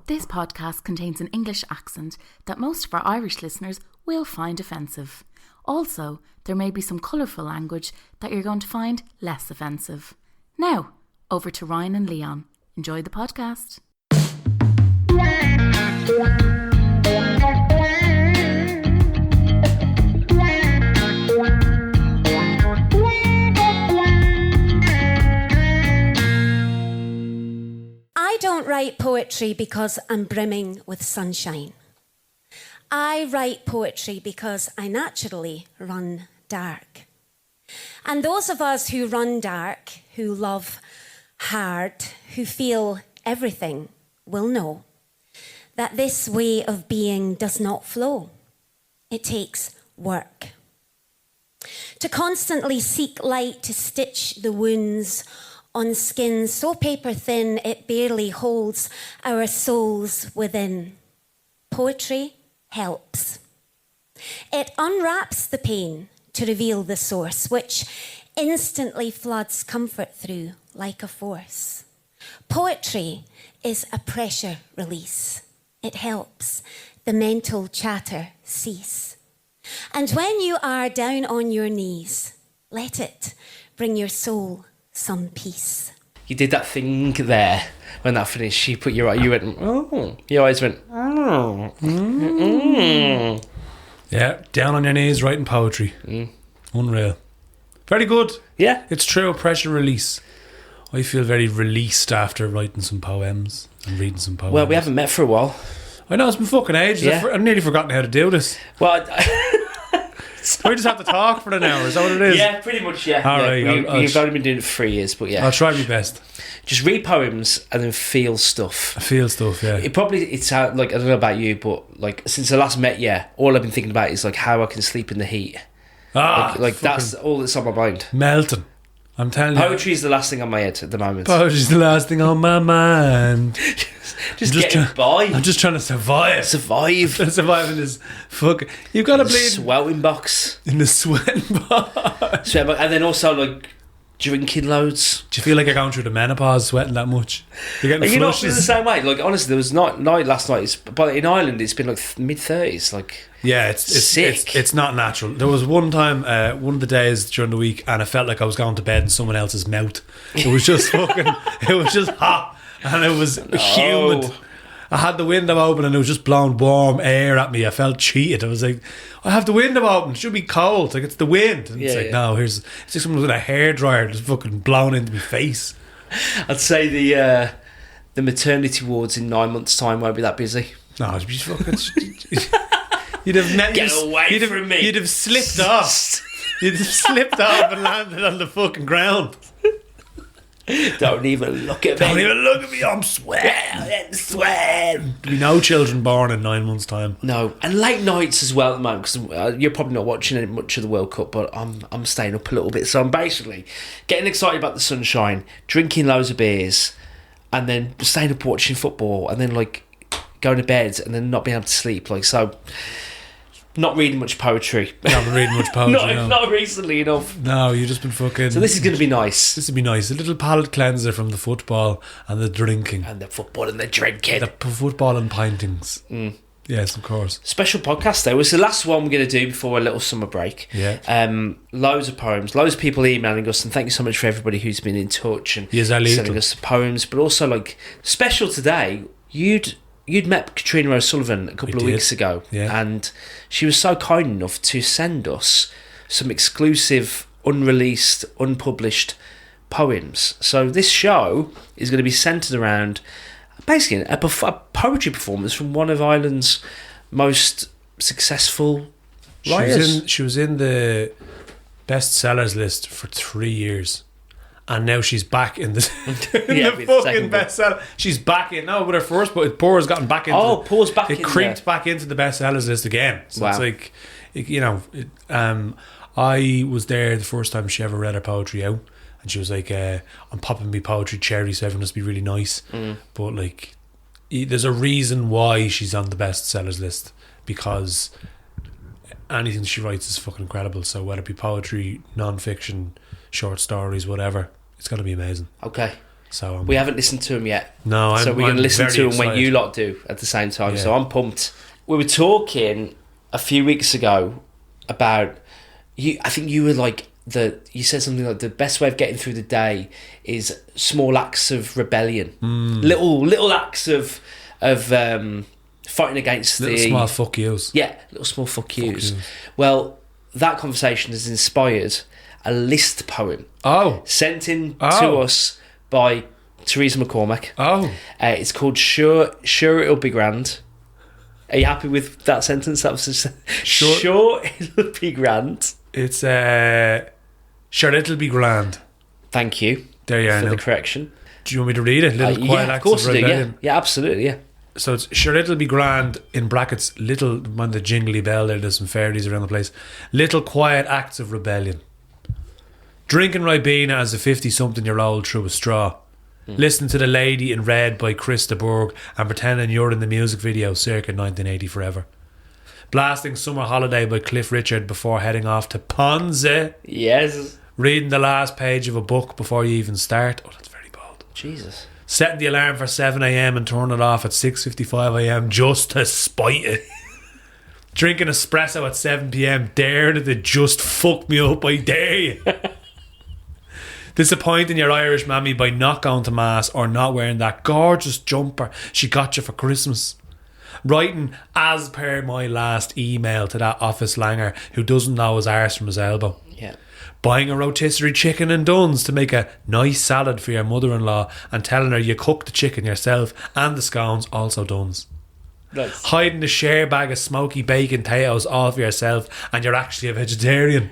This podcast contains an English accent that most of our Irish listeners will find offensive. Also, there may be some colourful language that you're going to find less offensive. Now, over to Ryan and Leon. Enjoy the podcast. I don't write poetry because I'm brimming with sunshine. I write poetry because I naturally run dark. And those of us who run dark, who love hard, who feel everything, will know that this way of being does not flow. It takes work. To constantly seek light to stitch the wounds on skin so paper thin it barely holds our souls within. Poetry helps. It unwraps the pain to reveal the source, which instantly floods comfort through like a force. Poetry is a pressure release. It helps the mental chatter cease. And when you are down on your knees, let it bring your soul some peace. You did that thing there when that finished. You put your eye, you went, oh. Your eyes went, oh. Mm. Yeah, down on your knees writing poetry. Unreal. Very good. Yeah. It's true, pressure release. I feel very released after writing some poems and reading some poems. Well, we haven't met for a while. I know, it's been fucking ages. Yeah. I've nearly forgotten how to do this. Well, We just have to talk for an hour, is that what it is? yeah, pretty much, yeah. All right, You've only been doing it for 3 years, but yeah. I'll try my best. Just read poems and then feel stuff. I feel stuff, yeah. It's like, I don't know about you, but like since I last met you, all I've been thinking about is like how I can sleep in the heat. Like that's all that's on my mind. Melting. I'm telling you. Poetry is the last thing on my head at the moment. Poetry's the last thing on my mind. just getting by. I'm just trying to survive. Survive In this fucking... You've got to bleed... Sweating box. In the sweating box. And then also like drinking loads. Do you feel like you're going through the menopause sweating that much? You're getting You're not flushes. feeling the same way. Like honestly, there was night last night. But in Ireland, it's been like mid-30s. Like yeah, it's sick. It's not natural. There was one time, one of the days during the week, and I felt like I was going to bed in someone else's mouth. It was just fucking. It was just hot, and it was humid. I had the window open and it was just blowing warm air at me. I felt cheated. I was like, I have the window open. It should be cold. Like, it's the wind. And it's like, no, it's like someone with a hairdryer just fucking blown into my face. I'd say the maternity wards in 9 months' time won't be that busy. No, it'd be fucking... You'd have Get away from me. You'd have slipped off. You'd have slipped off and landed on the fucking ground. Don't even look at me. Don't even look at me. I'm sweating. There'll be no children born in 9 months' time. No, and late nights as well at the moment, because you're probably not watching any much of the World Cup, but I'm staying up a little bit. So I'm basically getting excited about the sunshine, drinking loads of beers, and then staying up watching football, and then like going to bed, and then not being able to sleep. Like so. Not reading much poetry. Not been reading much poetry. Not recently enough. No, you've just been fucking... So this is going to be nice. This would be nice. A little palate cleanser from the football and the drinking. And the football and the drinking. The football and pintings. Yes, of course. Special podcast though. It's the last one we're going to do before a little summer break. Yeah. Loads of poems. Loads of people emailing us, and thank you so much for everybody who's been in touch and sending us poems. But also, like, special today, You'd met Katriona O'Sullivan a couple of weeks ago, and she was so kind enough to send us some exclusive, unreleased, unpublished poems. So this show is going to be centred around basically a poetry performance from one of Ireland's most successful writers. She was in the bestsellers list for 3 years. And now she's back in the fucking bestseller. She's back in now with her first, but Poor's gotten back into. Oh, Poor's back. It creeped back into the bestsellers list again. So wow. It's like, I was there the first time she ever read her poetry out, and she was like, "I'm popping me poetry cherry, so everyone must be really nice." But like, there's a reason why she's on the bestsellers list, because anything she writes is fucking incredible. So whether it be poetry, non-fiction, short stories, whatever, it's going to be amazing. Okay. So we haven't listened to them yet. No, so we're going to listen to them excited. when you lot do at the same time. So I'm pumped. We were talking a few weeks ago about you. I think you were like you said something like the best way of getting through the day is small acts of rebellion, little acts of fighting against little small fuck yous. Yeah, little small fuck yous. Well, that conversation has inspired a list poem. Sent in to us by Theresa McCormack. It's called Sure It'll Be Grand. Are you happy with that sentence? That was just sure it'll be grand. It's Sure It'll Be Grand. Thank you. There you are. For the correction. Do you want me to read it? Little quiet acts of rebellion. Yeah, absolutely. Yeah. So it's Sure It'll Be Grand in brackets. Little, when the jingly bell there's some fairies around the place. Little quiet acts of rebellion. Drinking Ribena as a 50-something-year-old through a straw. Listen to The Lady in Red by Chris de Burgh and pretending you're in the music video circa 1980 forever. Blasting Summer Holiday by Cliff Richard before heading off to Ponze. Yes. Reading the last page of a book before you even start. Oh, that's very bold. Jesus. Setting the alarm for 7 a.m. and turning it off at 6:55 a.m. just to spite it. Drinking espresso at 7 p.m. daring it to just fuck me up, I dare you. Disappointing your Irish mammy by not going to mass or not wearing that gorgeous jumper she got you for Christmas. Writing as per my last email to that office langer who doesn't know his arse from his elbow. Yeah. Buying a rotisserie chicken and Dunn's to make a nice salad for your mother-in-law and telling her you cooked the chicken yourself and the scones also Dunn's. Nice. Hiding the Sher bag of smoky bacon potatoes all for yourself and you're actually a vegetarian.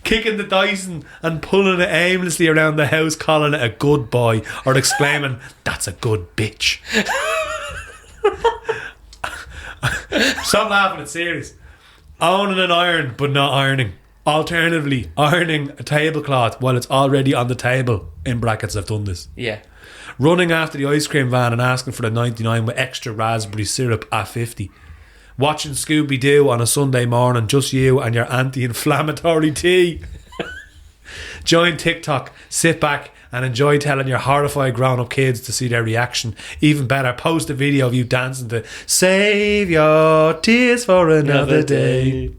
Kicking the Dyson and pulling it aimlessly around the house, calling it a good boy or exclaiming, that's a good bitch. Stop laughing, it's serious. Owning an iron but not ironing. Alternatively, ironing a tablecloth while it's already on the table. In brackets, I've done this. Yeah. Running after the ice cream van and asking for the 99 with extra raspberry syrup at 50. Watching Scooby-Doo on a Sunday morning, just you and your anti-inflammatory tea. Join TikTok, sit back and enjoy telling your horrified grown-up kids to see their reaction. Even better, post a video of you dancing to Save Your Tears for Another Day.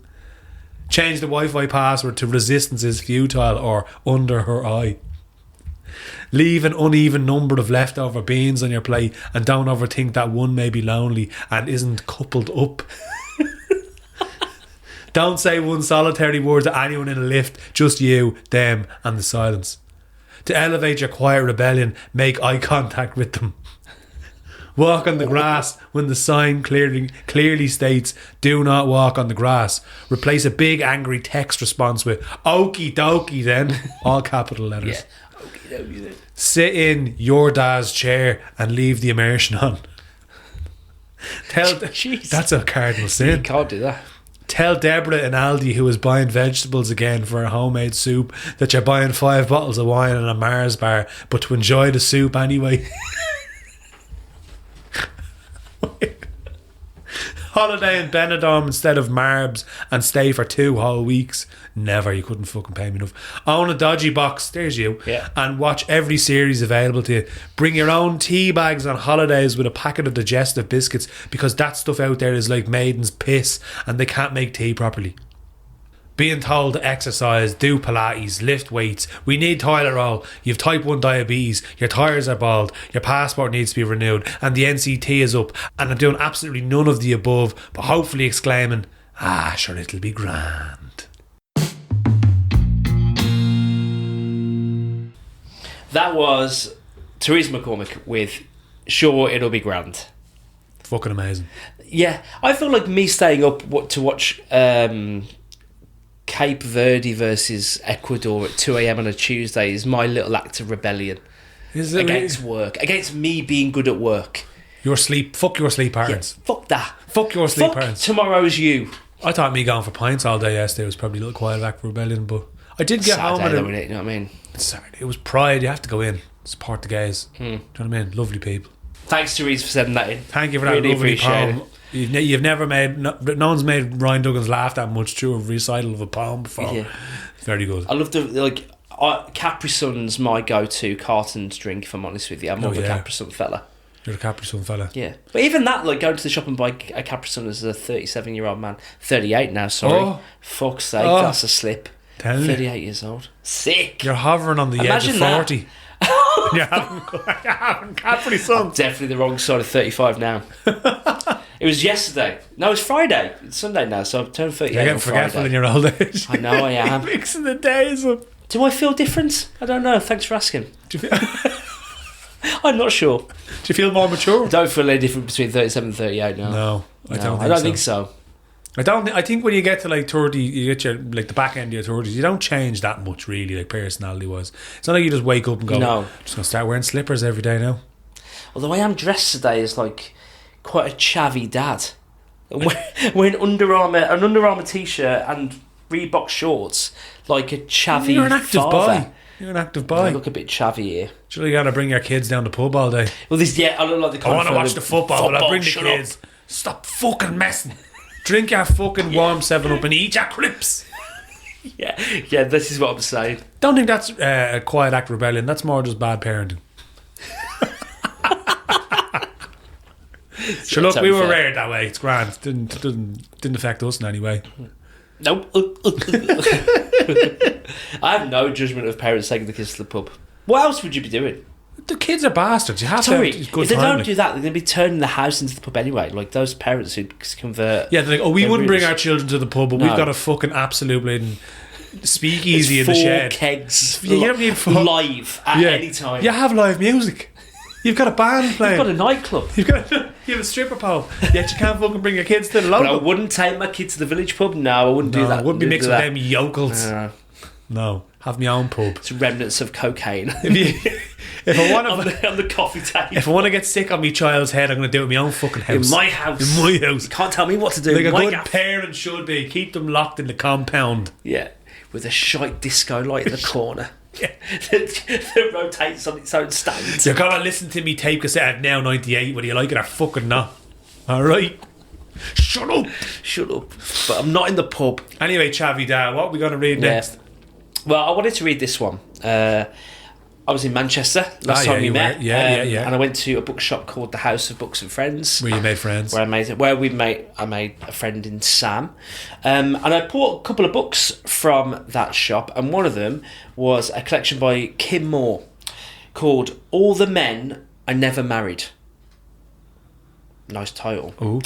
Change the Wi-Fi password to Resistance is Futile or Under Her Eye. Leave an uneven number of leftover beans on your plate and don't overthink that one may be lonely and isn't coupled up. Don't say one solitary word to anyone in a lift, just you, them and the silence. To elevate your quiet rebellion, make eye contact with them. Walk on the grass when the sign clearly states do not walk on the grass. Replace a big angry text response with okie dokie then, all capital letters. Yeah. Okie dokie then. Sit in your dad's chair and leave the immersion on. That's a cardinal sin. You can't do that. Tell Deborah in Aldi, who is buying vegetables again for her homemade soup, that you're buying 5 bottles of wine and a Mars bar, but to enjoy the soup anyway. Holiday in Benidorm instead of Marbs and stay for 2 whole weeks. Never, you couldn't fucking pay me enough. Own a dodgy box, there's you. Yeah. And watch every series available to you. Bring your own tea bags on holidays with a packet of digestive biscuits because that stuff out there is like maiden's piss and they can't make tea properly. Being told to exercise, do Pilates, lift weights, we need toilet roll, you've type 1 diabetes, your tyres are bald, your passport needs to be renewed, and the NCT is up, and I'm doing absolutely none of the above, but hopefully exclaiming, sure it'll be grand. That was Theresa McCormack with Sure It'll Be Grand. Fucking amazing. Yeah, I feel like me staying up to watch Cape Verde versus Ecuador at 2 a.m. on a Tuesday is my little act of rebellion against work, against me being good at work. Fuck your sleep patterns. Yeah, fuck that. Fuck your sleep patterns. Tomorrow's you. I thought me going for pints all day yesterday was probably a little quiet act of rebellion, but I did get home Saturday, and you know what I mean? It's Saturday. It was Pride. You have to go in. Support the gays. Do you know what I mean? Lovely people. Thanks, Theresa, for sending that in. Thank you for that really lovely appreciate poem. You've never made... No one's made Ryan Duggins laugh that much through a recital of a poem before. Yeah. Very good. I love Capri Sun's my go-to cartons drink, if I'm honest with you. I'm more of a Capri Sun fella. You're a Capri Sun fella. Yeah. But even that, like, going to the shop and buy a Capri Sun as a 37-year-old man. 38 now, sorry. Oh. Fuck's sake, that's a slip. 38 years old. Sick. You're hovering on the edge of 40. You're having Capri Sun. I'm definitely the wrong side of 35 now. It was yesterday. No, it's Friday. It's Sunday now, so I've turned 38 You're getting forgetful in your old age. I know I am. You're mixing the days up. Do I feel different? I don't know. Thanks for asking. Do you feel... I'm not sure. Do you feel more mature? I don't feel any different between 37 and 38 now. No, I don't think so. I think when you get to like 30, you get your like the back end of your 30s, you don't change that much really, like personality wise. It's not like you just wake up and go, no, I'm just going to start wearing slippers every day now. Well, the way I'm dressed today is like quite a chavvy dad. Wearing an Under Armour t-shirt and Reebok shorts, like a chavvy You're an active father. boy. You're an active boy. I look a bit chavvy here. Surely you got to bring your kids down the pub all day. Well, I look like the kind I want to watch the football, but I'll bring the kids. Up. Stop fucking messing. Drink your fucking warm 7-Up and eat your crips. Yeah, this is what I'm saying. Don't think that's a quiet act of rebellion. That's more just bad parenting. Sure, look, we were reared that way. It's grand. Didn't affect us in any way. Nope. I have no judgment of parents taking the kids to the pub. What else would you be doing? The kids are bastards. You have to have a good if they time, don't do that, they're going to be turning the house into the pub anyway. Like those parents who convert. Yeah, they're like, we wouldn't bring our children to the pub, but we've got a fucking absolute speakeasy in the shed. 4 kegs. You don't need live at any time. You have live music. You've got a band playing. You've got a nightclub. You have a stripper pole. Yet you can't fucking bring your kids to the local. But I wouldn't take my kids to the village pub. No, I wouldn't do that. I wouldn't be mixed with them yokels. No. Have my own pub. It's remnants of cocaine. If I want to, on the coffee table. If I want to get sick on my child's head, I'm going to do it in my own fucking house. In my house. In my house. You can't tell me what to do. Like a good parent should be. Keep them locked in the compound. Yeah. With a shite disco light in the corner. Yeah. that rotates on its own stand. You're going to listen to me tape cassette at Now 98, whether you like it or fucking not. Alright? Shut up. But I'm not in the pub. Anyway, Chavy Dad, what are we going to read next? Well, I wanted to read this one. I was in Manchester last time we met. Yeah. And I went to a bookshop called the House of Books and Friends. Where you made friends. I made a friend in Sam. And I bought a couple of books from that shop, and one of them was a collection by Kim Moore called All the Men I Never Married. Nice title. Ooh.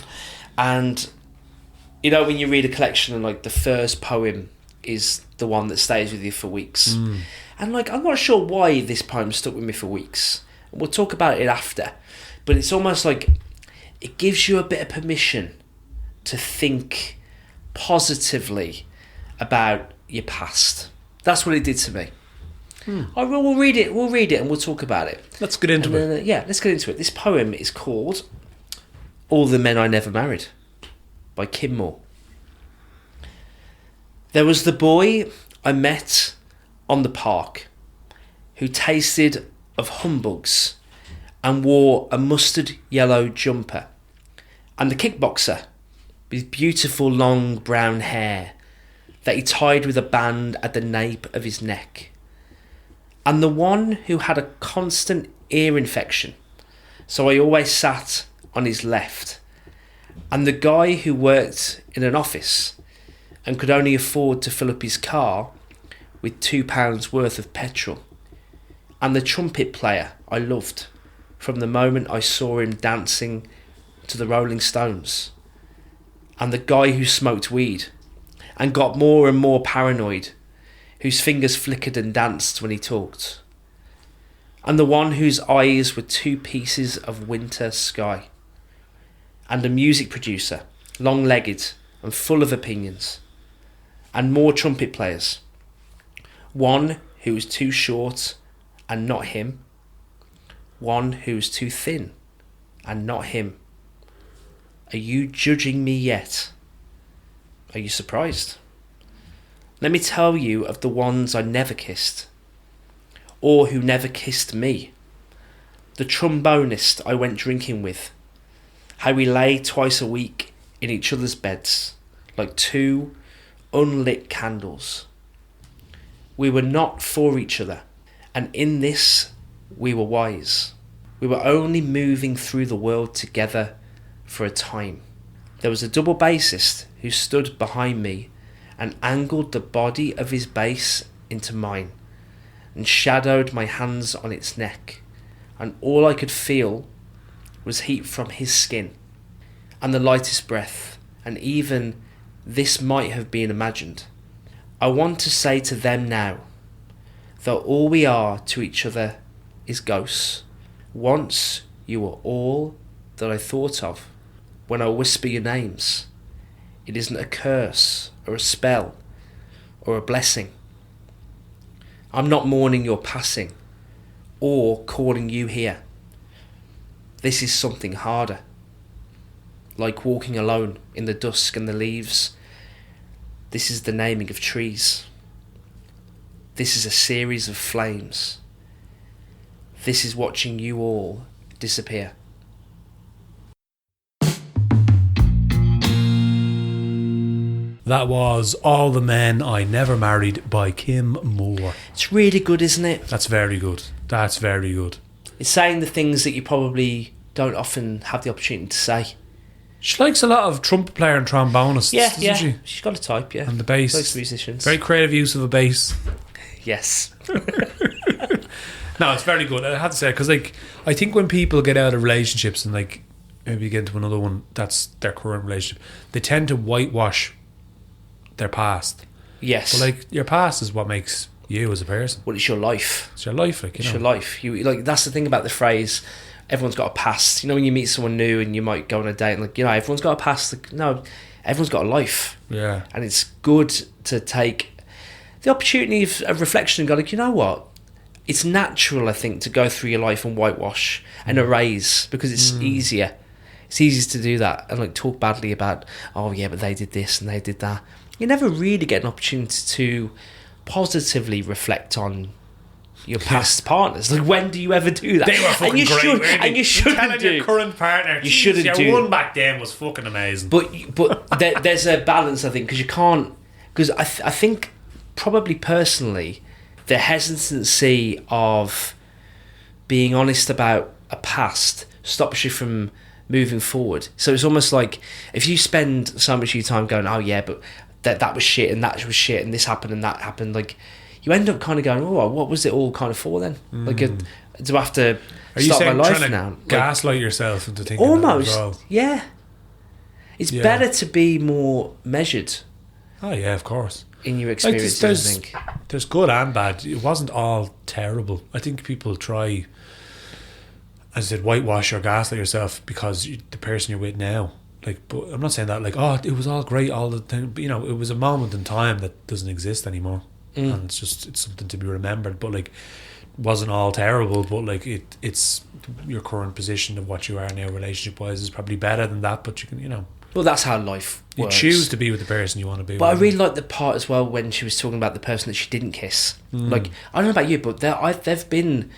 And, you know, when you read a collection and, like, the first poem is the one that stays with you for weeks. And like, I'm not sure why this poem stuck with me for weeks. We'll talk about it after. But it's almost like it gives you a bit of permission to think positively about your past. That's what it did to me. We'll read it and we'll talk about it. Let's get into it. Let's get into it. This poem is called All the Men I Never Married by Kim Moore. There was the boy I met on the park who tasted of humbugs and wore a mustard yellow jumper, and the kickboxer with beautiful long brown hair that he tied with a band at the nape of his neck, and the one who had a constant ear infection, so I always sat on his left, and the guy who worked in an office and could only afford to fill up his car with £2 worth of petrol, and the trumpet player I loved from the moment I saw him dancing to the Rolling Stones, and the guy who smoked weed and got more and more paranoid, whose fingers flickered and danced when he talked, and the one whose eyes were 2 pieces of winter sky, and a music producer, long-legged and full of opinions, and more trumpet players. One who was too short and not him. One who was too thin and not him. Are you judging me yet? Are you surprised? Let me tell you of the ones I never kissed, or who never kissed me. The trombonist I went drinking with. How we lay twice a week in each other's beds like 2 unlit candles. We were not for each other, and in this we were wise. We were only moving through the world together for a time. There was a double bassist who stood behind me and angled the body of his bass into mine and shadowed my hands on its neck, and all I could feel was heat from his skin and the lightest breath, and even this might have been imagined. I want to say to them now, though all we are to each other is ghosts, once you were all that I thought of. When I whisper your names, it isn't a curse or a spell or a blessing. I'm not mourning your passing or calling you here. This is something harder, like walking alone in the dusk and the leaves. This is the naming of trees. This is a series of flames. This is watching you all disappear. That was All the Men I Never Married by Kim Moore. It's really good, isn't it? That's very good. That's very good. It's saying the things that you probably don't often have the opportunity to say. She likes a lot of trumpet player and trombonist, doesn't she? She's got a type, yeah. And the bass. Likes musicians. Very creative use of a bass. Yes. No, it's very good. I have to say, because like, I think when people get out of relationships and like maybe get into another one that's their current relationship, they tend to whitewash their past. Yes. But like, your past is what makes you as a person. Well, it's your life. It's your life, like, you know. It's your life. You like, that's the thing about the phrase, everyone's got a past. You know, when you meet someone new and you might go on a date and like, you know, everyone's got a past. Like, no, everyone's got a life. Yeah. And it's good to take the opportunity of reflection and go like, you know what? It's natural, I think, to go through your life and whitewash and erase, because it's easier. It's easier to do that and like talk badly about, oh yeah, but they did this and they did that. You never really get an opportunity to positively reflect on your past partners. Like, when do you ever do that? They were fucking great, and you shouldn't do. Your current partner, you shouldn't do. Your one back then was fucking amazing. But there's a balance, I think, because you can't. Because I think probably personally, the hesitancy of being honest about a past stops you from moving forward. So it's almost like if you spend so much of your time going, oh yeah, but that was shit and that was shit and this happened and that happened, like you end up kind of going, oh, what was it all kind of for then? Like, do I have to start my life now? Gaslight yourself into thinking almost that as well. Yeah, it's better to be more measured. Oh yeah, of course. In your experiences, I think there's good and bad. It wasn't all terrible. I think people try, as I said, whitewash or gaslight yourself because the person you're with now. Like, but I'm not saying that like, oh, it was all great all the time. But, you know, it was a moment in time that doesn't exist anymore, and it's something to be remembered. But like, it wasn't all terrible. But like, it's your current position of what you are now, relationship wise, is probably better than that. But you can, you know. Well, that's how life works. You choose to be with the person you want to be with. But I really like the part as well when she was talking about the person that she didn't kiss. Like, I don't know about you, but there've been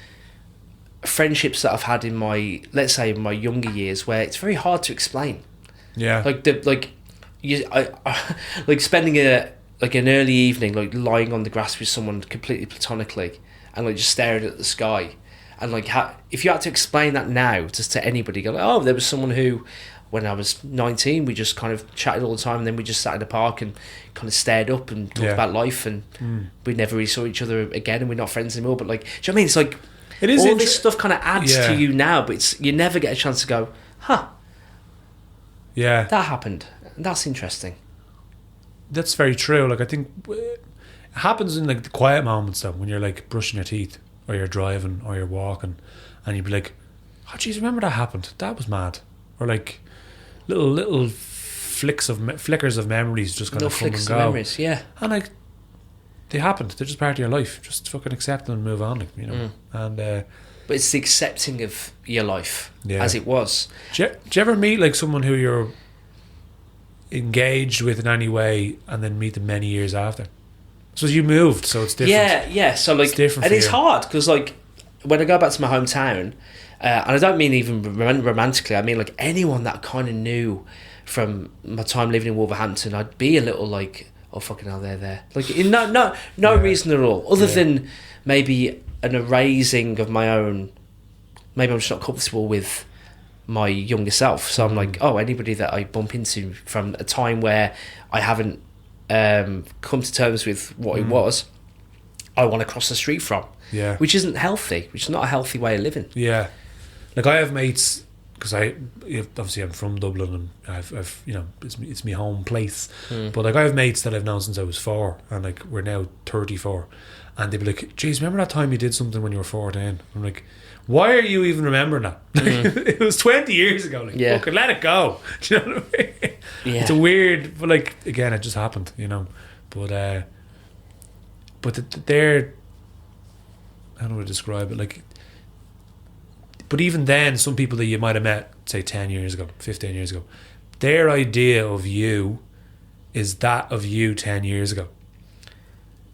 friendships that I've had in my, let's say, my younger years where it's very hard to explain. Yeah. Like spending an early evening like lying on the grass with someone completely platonically and like just staring at the sky, and like if you had to explain that now just to anybody, go like, oh, there was someone who, when I was 19, we just kind of chatted all the time, and then we just sat in the park and kind of stared up and talked about life, and we never really saw each other again, and we're not friends anymore. But like, do you know what I mean? It's like it is all this stuff kind of adds to you now, but you never get a chance to go, huh? Yeah, that happened. That's interesting. That's very true. Like, I think it happens in like the quiet moments though, when you're like brushing your teeth or you're driving or you're walking, and you'd be like, oh geez, remember that happened? That was mad. Or like little flickers of memories just kind of come and go. Memories, yeah. And like, they happened. They're just part of your life. Just fucking accept them and move on, like, you know. And but it's the accepting of your life as it was. Do you ever meet like someone who you're engaged with in any way and then meet them many years after? So you moved, so it's different. Yeah. So like, and it's hard because like when I go back to my hometown, and I don't mean even romantically, I mean like anyone that I kind of knew from my time living in Wolverhampton, I'd be a little like, oh fucking hell, they're there. Like no reason at all, other than maybe an erasing of my own. Maybe I'm just not comfortable with my younger self, so I'm like, oh, anybody that I bump into from a time where I haven't come to terms with what it was, I want to cross the street from. Yeah, which isn't healthy. Which is not a healthy way of living. Yeah, like I have mates, because obviously I'm from Dublin and I've it's my home place. But like I have mates that I've known since I was 4, and like we're now 34, and they'd be like, "Geez, remember that time you did something when you were 14?" I'm like, why are you even remembering that? It was 20 years ago. Like, fucking let it go. Do you know what I mean? Yeah. It's a weird, but like again, it just happened, you know. But they're, how do I describe it? Like, but even then, some people that you might have met, say 10 years ago, 15 years ago, their idea of you is that of you 10 years ago.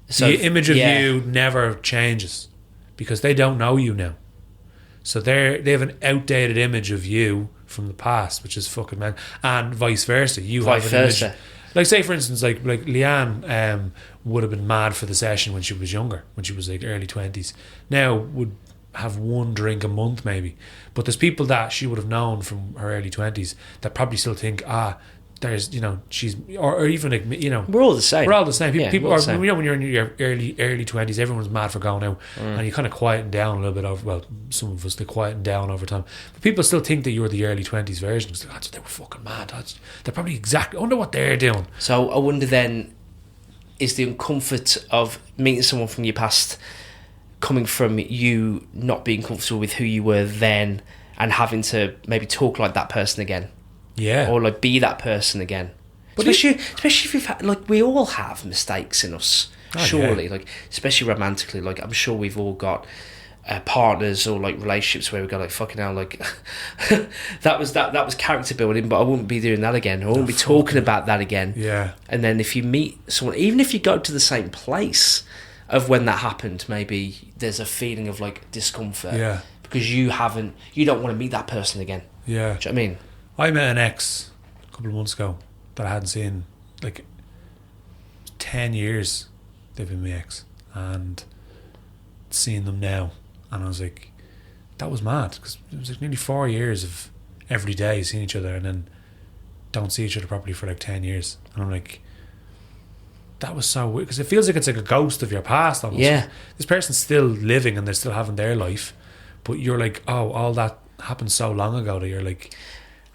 So the image of you never changes because they don't know you now. So they have an outdated image of you from the past, which is fucking mad, and vice versa. You have an image. Like, say for instance, like Leanne would have been mad for the session when she was younger, when she was like early 20s. Now would have one drink a month maybe, but there's people that she would have known from her early 20s that probably still think, there's, you know, she's, or even like, you know, we're all the same. We're all the same. People are, you know, when you're in your early 20s, everyone's mad for going out, and you kind of quieten down a little bit over. Well, some of us, they quieten down over time, but people still think that you're the early 20s version. It's like, they were fucking mad. They're probably exactly, I wonder what they're doing. So I wonder then, is the uncomfort of meeting someone from your past coming from you not being comfortable with who you were then and having to maybe talk like that person again? Yeah. Or like be that person again. But especially if you've had, like, we all have mistakes in us, surely. Yeah. Like, especially romantically, like, I'm sure we've all got partners or like relationships where we go like, fucking hell, like that was character building, but I wouldn't be doing that again. I wouldn't be talking about that again. Yeah. And then if you meet someone, even if you go to the same place of when that happened, maybe there's a feeling of like discomfort. Yeah. Because you don't want to meet that person again. Yeah. Do you know what I mean? I met an ex a couple of months ago that I hadn't seen, like 10 years they've been my ex, and seeing them now, and I was like, that was mad, because it was like nearly 4 years of every day seeing each other, and then don't see each other properly for like 10 years, and I'm like, that was so weird, because it feels like it's like a ghost of your past almost. Yeah. This person's still living and they're still having their life, but you're like, oh, all that happened so long ago that you're like,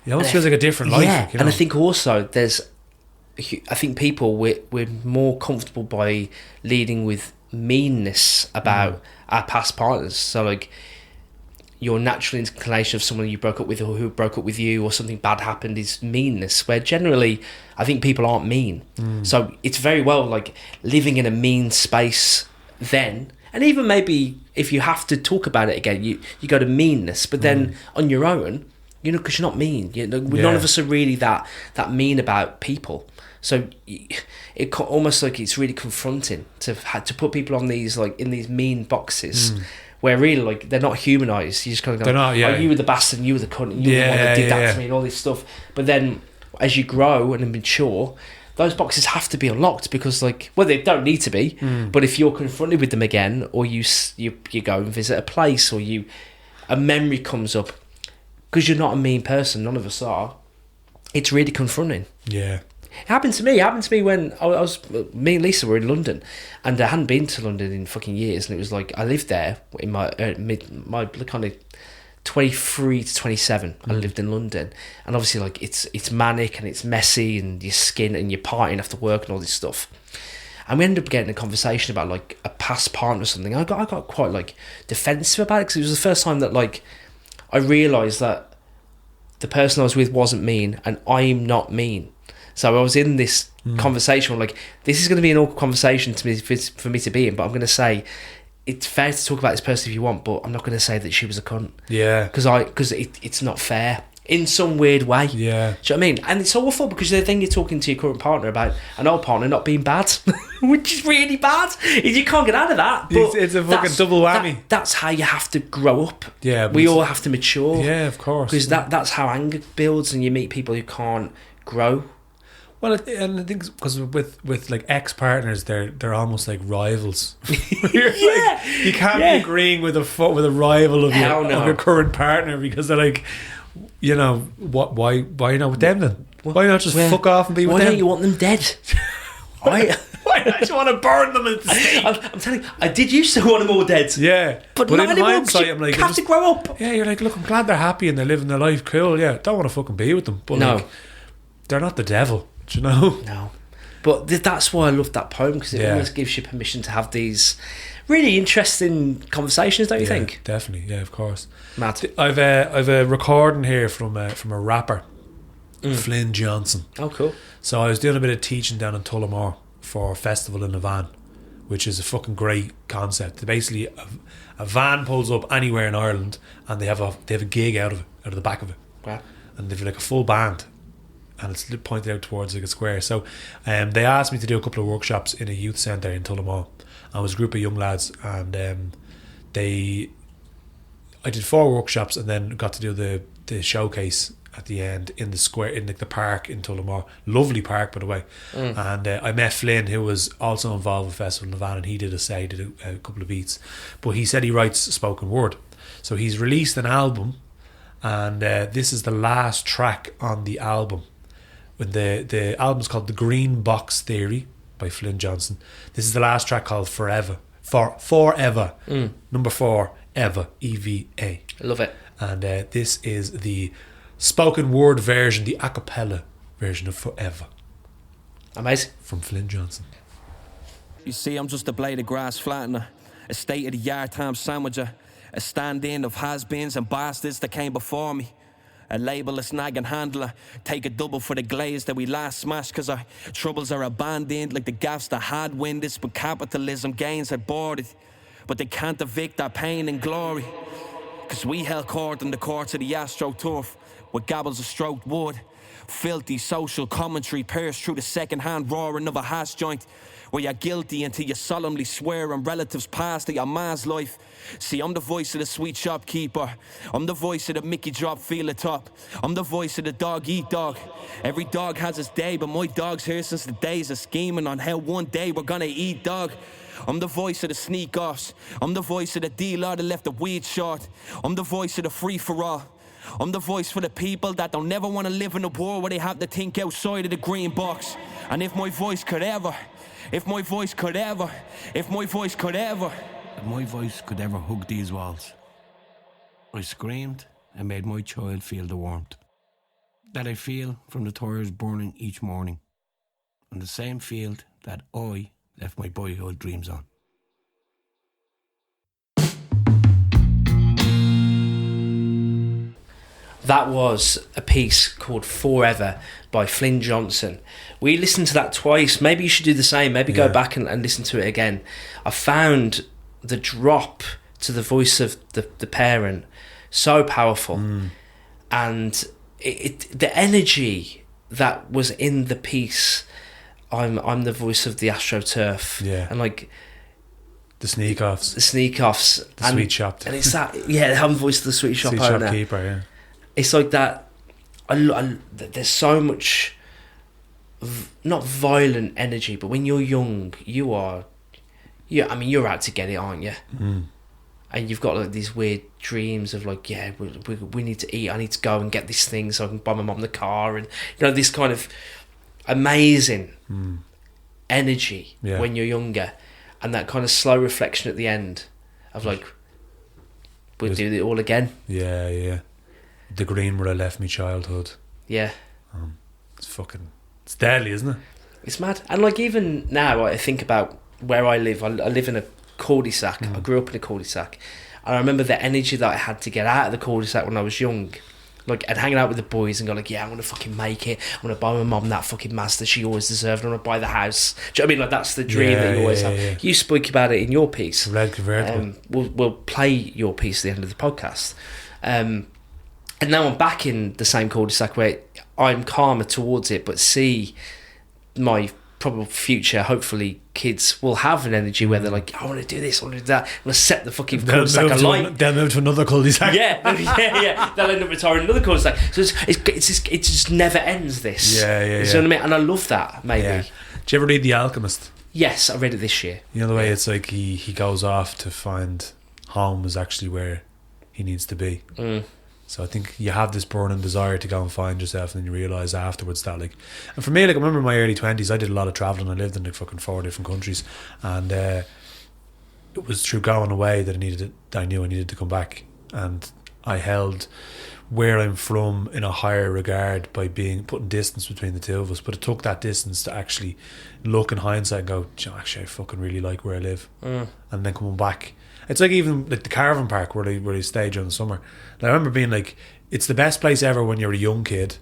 it almost feels like a different life. Yeah, like, you know? And I think also I think people, we're more comfortable by leading with meanness about our past partners. So like your natural inclination of someone you broke up with or who broke up with you or something bad happened is meanness, where generally I think people aren't mean. So it's very well like living in a mean space then, and even maybe if you have to talk about it again, you go to meanness, but then on your own, you know, because you're not mean. You know, none of us are really that mean about people. So it almost like it's really confronting to put people on these like in these mean boxes where really like they're not humanised. You just kind of go, oh, you were the bastard, and you were the cunt, and you were the one that did that to me, and all this stuff. But then as you grow and mature, those boxes have to be unlocked because like, well, they don't need to be. But if you're confronted with them again, or you go and visit a place, or a memory comes up. Because you're not a mean person, none of us are. It's really confronting. Yeah. It happened to me. It happened to me when me and Lisa were in London, and I hadn't been to London in fucking years, and it was like I lived there in my kind of 23 to 27. I lived in London, and obviously like it's manic and it's messy, and your skin and you're partying after work and all this stuff. And we ended up getting a conversation about like a past partner or something. I got quite like defensive about it because it was the first time that like I realised that the person I was with wasn't mean and I'm not mean. So I was in this conversation where like, this is going to be an awkward conversation for me to be in, but I'm going to say, it's fair to talk about this person if you want, but I'm not going to say that she was a cunt. Yeah. Because it's not fair. In some weird way. Yeah. Do you know what I mean? And it's awful because then you're talking to your current partner about an old partner not being bad, which is really bad. You can't get out of that. But it's a fucking double whammy. That's how you have to grow up. Yeah. We all have to mature. Yeah, of course. Because that's how anger builds, and you meet people who can't grow. Well, and I think because with like ex-partners, they're almost like rivals. Like, you can't be agreeing with a rival of your current partner, because they're like, you know, why are you not with them then? Why not just fuck off and be with them? Why don't you want them dead? Why don't you want to burn them at the stake? I'm telling you, I did used to want them all dead. Yeah. But not in anymore, hindsight, I'm like, you have to grow up. Yeah, you're like, look, I'm glad they're happy and they're living their life cool. Yeah, don't want to fucking be with them. But like, they're not the devil, do you know? No. But that's why I love that poem, because it almost gives you permission to have these really interesting conversations, don't you think? Definitely, yeah, of course. Mad. I've a recording here from a rapper, Flynn Johnson. Oh, cool. So I was doing a bit of teaching down in Tullamore for a festival in a van, which is a fucking great concept. Basically, a van pulls up anywhere in Ireland, and they have a gig out of the back of it. Wow. And they've like a full band, and it's pointed out towards like a square. So they asked me to do a couple of workshops in a youth centre in Tullamore. I was a group of young lads, and I did 4 workshops, and then got to do the showcase at the end in the square, in the park in Tullamore. Lovely park, by the way. And I met Flynn, who was also involved with Festival in the Van, and he did a couple of beats. But he said he writes spoken word. So he's released an album, and this is the last track on the album. The album's called The Green Box Theory by Flynn Johnson. This is the last track, called Forever. Forever. Number 4, Ever. EVA. I love it. And this is the spoken word version, the a cappella version of Forever. Amazing. From Flynn Johnson. You see, I'm just a blade of grass flattener, a state-of-the-art time sandwicher, a stand-in of has-beens and bastards that came before me, a labelless nagging handler, take a double for the glaze that we last smashed, cause our troubles are abandoned like the gaffs that had wind us when capitalism gains had boarded, but they can't evict our pain and glory, cause we held court in the courts of the AstroTurf, with gabbles of stroked wood, filthy social commentary pierced through the second-hand roaring of a hash joint, where you're guilty until you solemnly swear on relatives past of your man's life. See, I'm the voice of the sweet shopkeeper. I'm the voice of the Mickey drop feel it up. I'm the voice of the dog eat dog. Every dog has its day, but my dog's here since the days of scheming on how one day we're gonna eat dog. I'm the voice of the sneak-offs. I'm the voice of the dealer that left the weed short. I'm the voice of the free-for-all. I'm the voice for the people that don't never want to live in a world where they have to think outside of the green box. And if my voice could ever hug these walls, I screamed and made my child feel the warmth that I feel from the tires burning each morning, on the same field that I left my boyhood dreams on. That was a piece called Forever by Flynn Johnson. We listened to that twice. Maybe you should do the same. Maybe go back and listen to it again. I found the drop to the voice of the parent so powerful. And the energy that was in the piece. I'm the voice of the AstroTurf. Yeah. And like the sneak-offs. The sweet shop. And it's that, I'm the voice of the sweet shop owner. Shopkeeper, yeah. It's like that. There's so much, not violent energy, but when you're young, you're out to get it, aren't you? And you've got like these weird dreams of like, we need to eat. I need to go and get this thing so I can buy my mum the car, and this kind of amazing energy when you're younger, and that kind of slow reflection at the end of like, we'll do it all again. Yeah. The green where I left me childhood. Yeah. It's deadly, isn't it? It's mad. And like even now I think about where I live. I live in a cul-de-sac. I grew up in a cul-de-sac. And I remember the energy that I had to get out of the cul-de-sac when I was young. Like, I'd hang out with the boys and go like, I'm going to fucking make it. I'm going to buy my mum that fucking Mazda she always deserved. I'm going to buy the house. Do you know what I mean? Like, that's the dream that you always have. Yeah. You spoke about it in your piece. Red convertible. We'll play your piece at the end of the podcast. And now I'm back in the same cul-de-sac where I'm calmer towards it, but see my probably future, hopefully, kids will have an energy where they're like, I want to do this, I want to do that, I want to set the fucking cul-de-sac alight. They'll move to another cul-de-sac. Yeah. They'll end up retiring another cul-de-sac. So it just never ends, this. Yeah. You know what I mean? And I love that, maybe. Yeah. Did you ever read The Alchemist? Yes, I read it this year. You know the way it's like he goes off to find home is actually where he needs to be. So I think you have this burning desire to go and find yourself, and then you realise afterwards that, like, and for me, like, I remember in my early 20s, I did a lot of travelling. I lived in like fucking 4 different countries, and it was through going away that I knew I needed to come back, and I held where I'm from in a higher regard by putting distance between the two of us. But it took that distance to actually look in hindsight and go, actually, I fucking really like where I live, and then coming back. It's like even like the caravan park where they stay during the summer. And I remember being like, it's the best place ever when you're a young kid.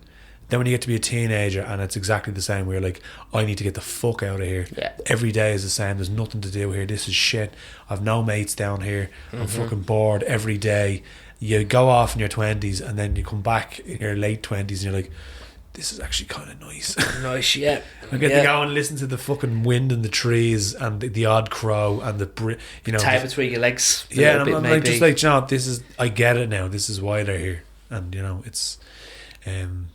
Then when you get to be a teenager, and it's exactly the same, where you're like, I need to get the fuck out of here. Yeah. Every day is the same. There's nothing to do here. This is shit. I've no mates down here. I'm fucking bored every day. You go off in your 20s, and then you come back in your late 20s, and you're like, this is actually kind of nice. Nice, yeah. I get to go and listen to the fucking wind in the trees and the odd crow and tail between your legs. Yeah, and I'm like, just like, this is, I get it now. This is why they're here, and it's, and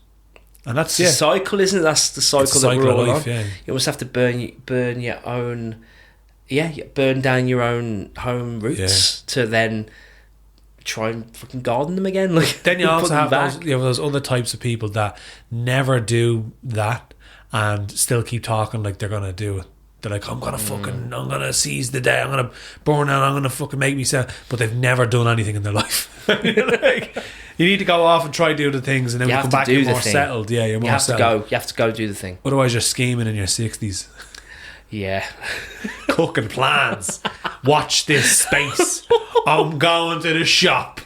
that's the cycle, isn't it? That's the cycle that we're all on. Yeah. You almost have to burn your own, burn down your own home roots to then try and fucking garden them again. Like, then you also have those other types of people that never do that and still keep talking like they're gonna do it. They're like, I'm gonna seize the day, I'm gonna burn out, I'm gonna fucking make myself, but they've never done anything in their life. Like, you need to go off and try to do the things, and then when you come back, you're more settled. Yeah, you're more settled. You have to go do the thing. Otherwise you're scheming in your 60s. Yeah. Cooking plans. Watch this space. I'm going to the shop.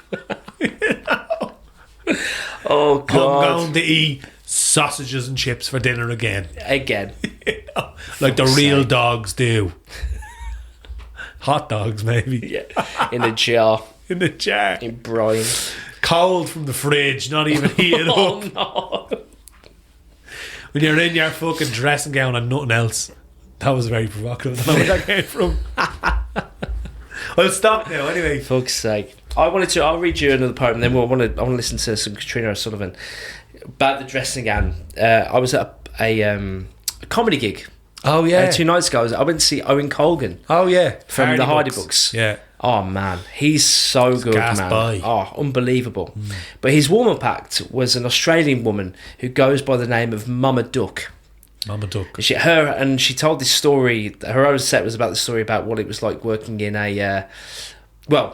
Oh, God. I'm going to eat sausages and chips for dinner again. Like the real dogs do. Hot dogs, maybe. Yeah. In a jar. In brine. Cold from the fridge, not even heated up. Oh, no. When you're in your fucking dressing gown and nothing else. That was very provocative. I don't know where that came from. I'll stop now anyway. Fuck's sake. I'll read you another poem, and then I want to listen to some Katriona O'Sullivan about the dressing gown. I was at a comedy gig. Oh yeah. 2 nights ago. I went to see Owen Colgan. Oh yeah. From the Hardy Books. Yeah. Oh man, he's so good, man. By. Oh, unbelievable. But his warm-up act was an Australian woman who goes by the name of Mama Duck. Mama Duck. She told this story. Her own set was about the story about what it was like working in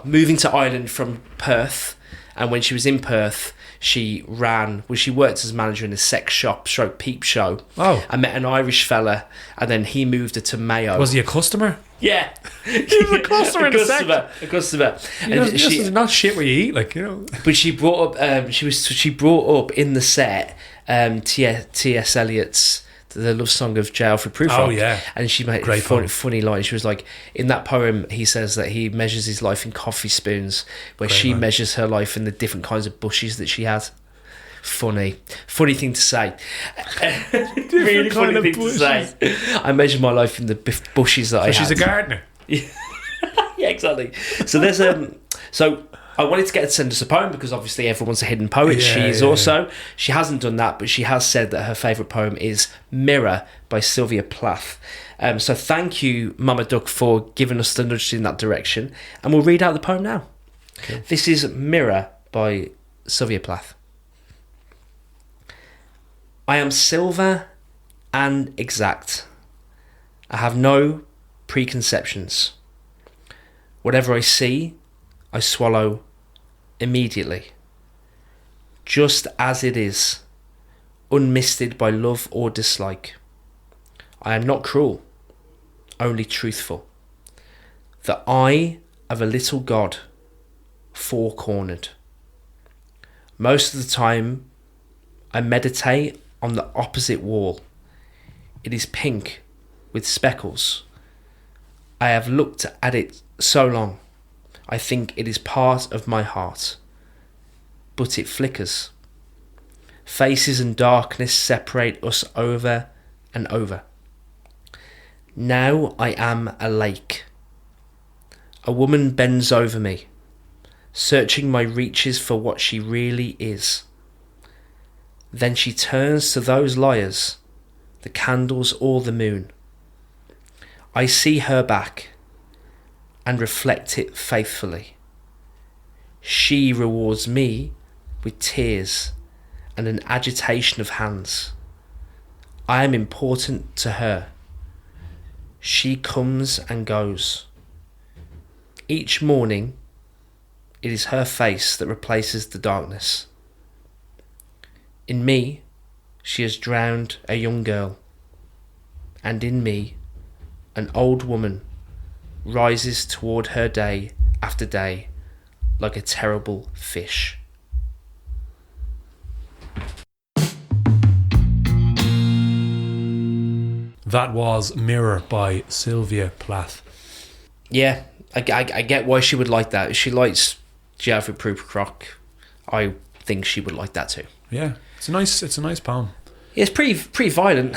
moving to Ireland from Perth. And when she was in Perth, she worked as a manager in a sex shop / peep show. Oh. I met an Irish fella, and then he moved her to Mayo. Was he a customer? Yeah. He was a customer in a sex shop. A customer. It's not shit where you eat, like, you know. But she brought up she brought up in the set T.S. Eliot's The Love Song of J. Alfred Prufrock. Oh yeah. And she made a funny line. She was like, in that poem he says that he measures his life in coffee spoons, where she measures her life in the different kinds of bushes that she had. Funny thing to say. Really funny thing to say. I measure my life in the bushes that I had. She's a gardener. Yeah, exactly. So there's so I wanted to get her to send us a poem because obviously everyone's a hidden poet. She hasn't done that, but she has said that her favourite poem is Mirror by Sylvia Plath. So thank you, Mama Duck, for giving us the nudge in that direction. And we'll read out the poem now. Okay. This is Mirror by Sylvia Plath. I am silver and exact. I have no preconceptions. Whatever I see, I swallow immediately, just as it is, unmisted by love or dislike. I am not cruel, only truthful. The eye of a little god, four-cornered. Most of the time, I meditate on the opposite wall. It is pink with speckles. I have looked at it so long. I think it is part of my heart, but it flickers. Faces and darkness separate us over and over. Now I am a lake. A woman bends over me, searching my reaches for what she really is. Then she turns to those liars, the candles or the moon. I see her back and reflect it faithfully. She rewards me with tears and an agitation of hands. I am important to her. She comes and goes. Each morning, it is her face that replaces the darkness. In me, she has drowned a young girl, and in me, an old woman rises toward her day after day like a terrible fish. That was Mirror by Sylvia Plath. Yeah, I get why she would like that. If she likes Geoffrey Prufrock, I think she would like that too. Yeah, it's a nice poem. Yeah, it's pretty violent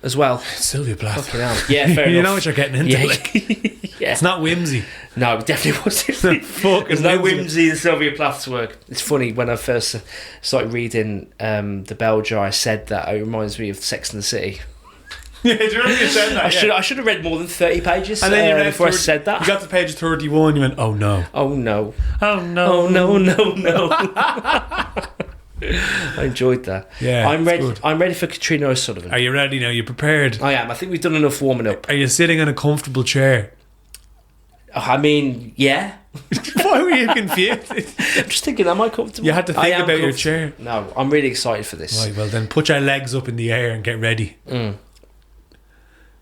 as well. Sylvia Plath. Fucking hell. Yeah, fair enough. You know what you're getting into. Yeah. Like, Yeah. It's not whimsy. No, it definitely wasn't. There's no whimsy in Sylvia Plath's work. It's funny, when I first started reading The Bell Jar, I said that it reminds me of Sex and the City. Yeah, do you remember you said that? I should have read more than 30 pages and then you read before I said that. You got to page 31, you went, oh no. Oh no. Oh no. Oh no. I enjoyed that. Yeah, I'm ready. good. I'm ready for Katriona O'Sullivan. Are you ready now? You prepared? I am. I think we've done enough warming up. Are you sitting in a comfortable chair? I mean, yeah. Why were you confused? I'm just thinking, am I comfortable? You had to think about your chair. No, I'm really excited for this. Right, well then put your legs up in the air and get ready.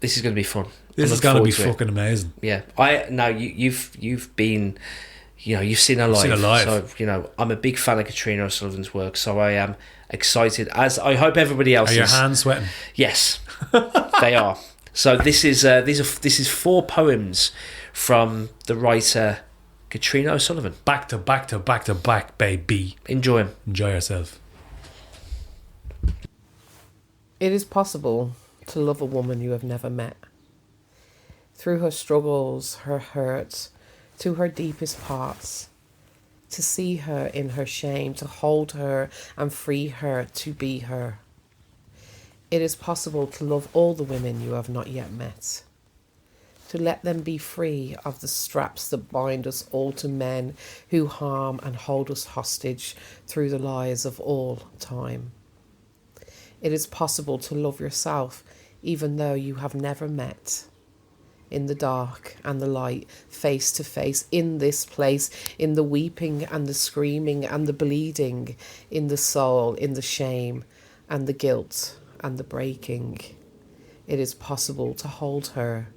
This is going to be fun. This is going to be fucking amazing. Yeah. You've been, you've seen her live. Seen her live. So, I'm a big fan of Katriona O'Sullivan's work, so I am excited, as I hope everybody else is. Are your hands sweating? Yes, they are. So this is 4 poems from the writer Katriona O'Sullivan. Back to back to back to back, baby. Enjoy them. Enjoy yourself. It is possible to love a woman you have never met. Through her struggles, her hurts, to her deepest parts. To see her in her shame, to hold her and free her to be her. It is possible to love all the women you have not yet met. To let them be free of the straps that bind us all to men who harm and hold us hostage through the lies of all time. It is possible to love yourself even though you have never met. In the dark and the light, face to face, in this place, in the weeping and the screaming and the bleeding, in the soul, in the shame and the guilt and the breaking. It is possible to hold her,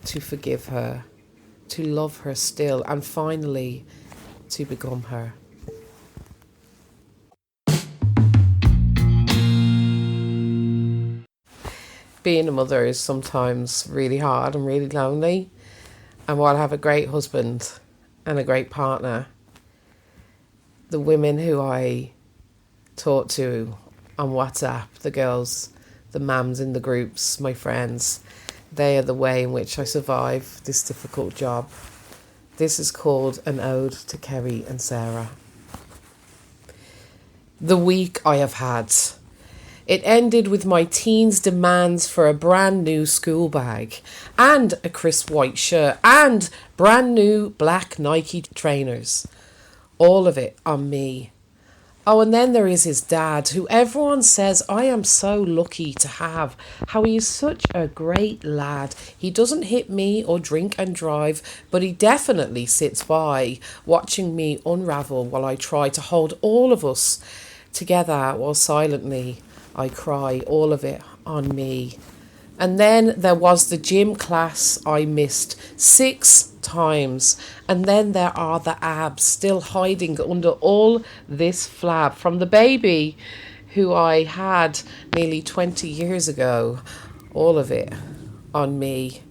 to forgive her, to love her still, and finally to become her. Being a mother is sometimes really hard and really lonely. And while I have a great husband and a great partner, the women who I talk to on WhatsApp, the girls, the mams in the groups, my friends, they are the way in which I survive this difficult job. This is called An Ode to Kerry and Sarah. The week I have had. It ended with my teens' demands for a brand new school bag and a crisp white shirt and brand new black Nike trainers. All of it on me. Oh, and then there is his dad, who everyone says I am so lucky to have. How he is such a great lad. He doesn't hit me or drink and drive, but he definitely sits by, watching me unravel while I try to hold all of us together while silently I cry, all of it on me. And then there was the gym class I missed 6 times. And then there are the abs still hiding under all this flab from the baby who I had nearly 20 years ago. All of it on me.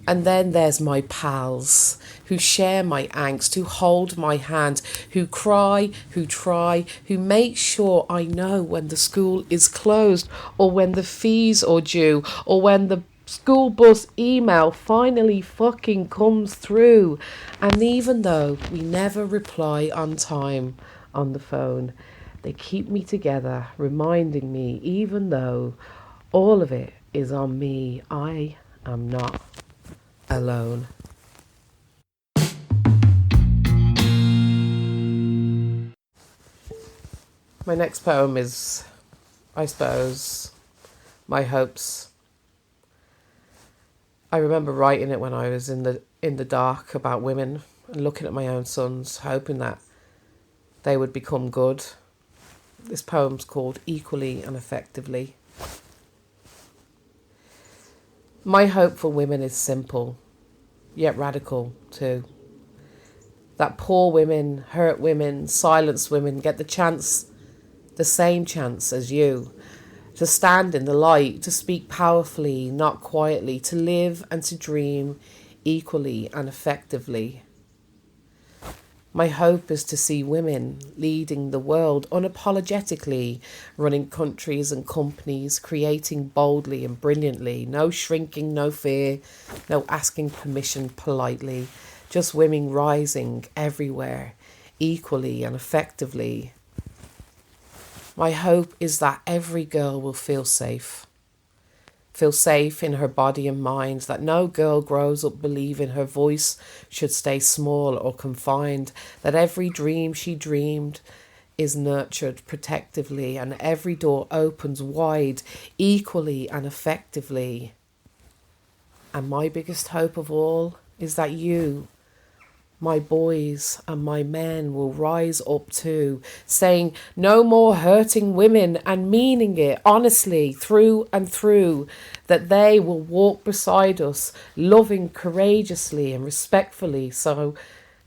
And then there's my pals who share my angst, who hold my hand, who cry, who try, who make sure I know when the school is closed or when the fees are due or when the school bus email finally fucking comes through. And even though we never reply on time on the phone, they keep me together, reminding me, even though all of it is on me, I am not alone. My next poem is, I suppose, My Hopes. I remember writing it when I was in the dark about women and looking at my own sons, hoping that they would become good. This poem's called Equally and Effectively. My hope for women is simple, yet radical too. That poor women, hurt women, silenced women get the same chance as you, to stand in the light, to speak powerfully, not quietly, to live and to dream equally and effectively. My hope is to see women leading the world unapologetically, running countries and companies, creating boldly and brilliantly, no shrinking, no fear, no asking permission politely, just women rising everywhere, equally and effectively. My hope is that every girl will feel safe in her body and mind, that no girl grows up believing her voice should stay small or confined, that every dream she dreamed is nurtured protectively and every door opens wide, equally and effectively. And my biggest hope of all is that you, my boys and my men, will rise up too, saying no more hurting women and meaning it honestly through and through, that they will walk beside us, loving courageously and respectfully, so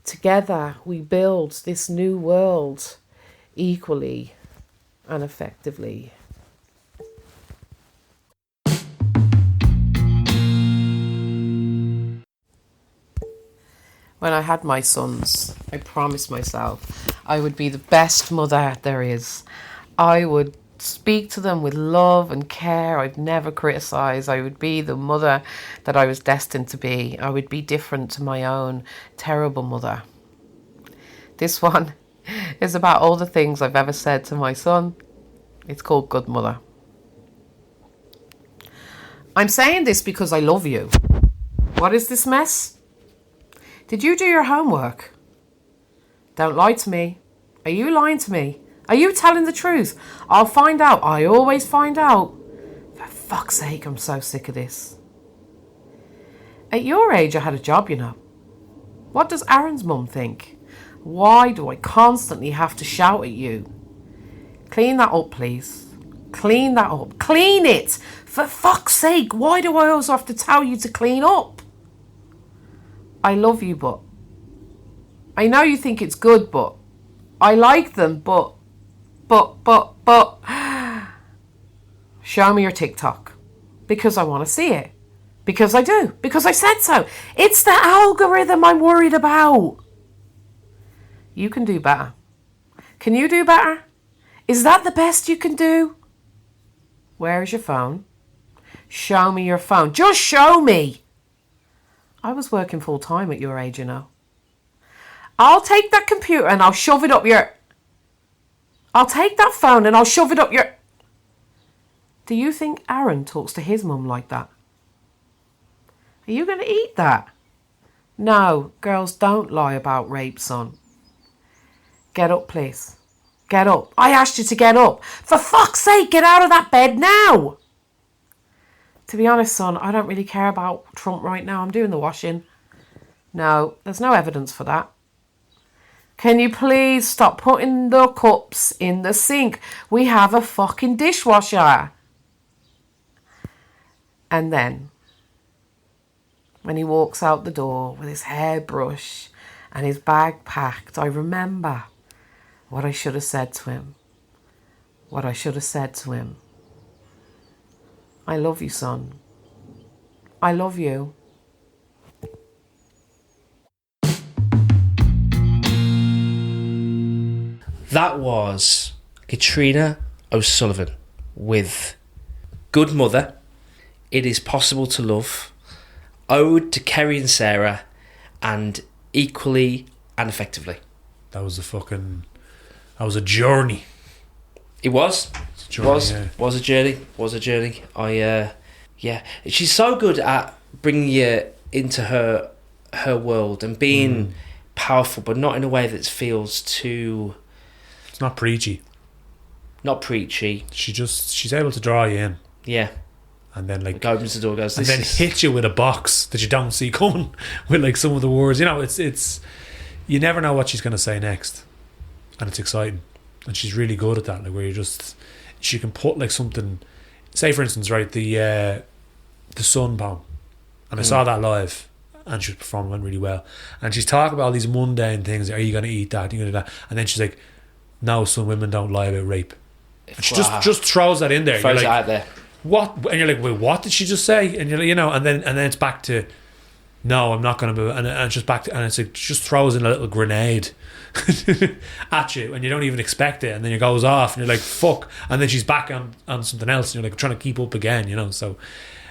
together we build this new world equally and effectively. When I had my sons, I promised myself I would be the best mother there is. I would speak to them with love and care. I'd never criticise. I would be the mother that I was destined to be. I would be different to my own terrible mother. This one is about all the things I've ever said to my son. It's called Good Mother. I'm saying this because I love you. What is this mess? Did you do your homework? Don't lie to me. Are you lying to me? Are you telling the truth? I'll find out. I always find out. For fuck's sake, I'm so sick of this. At your age, I had a job, you know. What does Aaron's mum think? Why do I constantly have to shout at you? Clean that up, please. Clean that up. Clean it! For fuck's sake, why do I also have to tell you to clean up? I love you, but I know you think it's good, but I like them, but show me your TikTok because I want to see it, because I do, because I said so. It's the algorithm I'm worried about. You can do better. Can you do better? Is that the best you can do? Where's your phone? Show me your phone. Just show me. I was working full time at your age, you know. I'll take that computer and I'll shove it up your... I'll take that phone and I'll shove it up your... Do you think Aaron talks to his mum like that? Are you going to eat that? No, girls don't lie about rape, son. Get up, please. Get up. I asked you to get up. For fuck's sake, get out of that bed now. To be honest, son, I don't really care about Trump right now. I'm doing the washing. No, there's no evidence for that. Can you please stop putting the cups in the sink? We have a fucking dishwasher. And then, when he walks out the door with his hairbrush and his bag packed, I remember what I should have said to him. What I should have said to him. I love you, son. I love you. That was Katriona O'Sullivan with Good Mother. It Is Possible to Love, Ode to Kerry and Sarah, and Equally and Effectively. That was a journey. It was. Was a journey. She's so good at bringing you into her world and being powerful, but not in a way that feels too... It's not preachy. Not preachy. She's able to draw you in. Yeah. And then like... Opens the door, goes... And then hit you with a box that you don't see coming with like some of the words. You know, it's... You never know what she's going to say next. And it's exciting. And she's really good at that. Like where you just... She can put like something... Say for instance, right, the Sun poem. And I saw that live. And she was performing, went really well. And she's talking about all these mundane things. Are you going to eat that? Are you going to do that? And then she's like, no, some women don't lie about rape. And she just throws that in there. Throws it out there. What? And you're like, wait, what did she just say? And you're like, you know, and then it's back to, no, I'm not going to move. And it's just back to, and it's like, just throws in a little grenade at you, and you don't even expect it. And then it goes off, and you're like, fuck. And then she's back on something else, and you're like trying to keep up again, you know. So,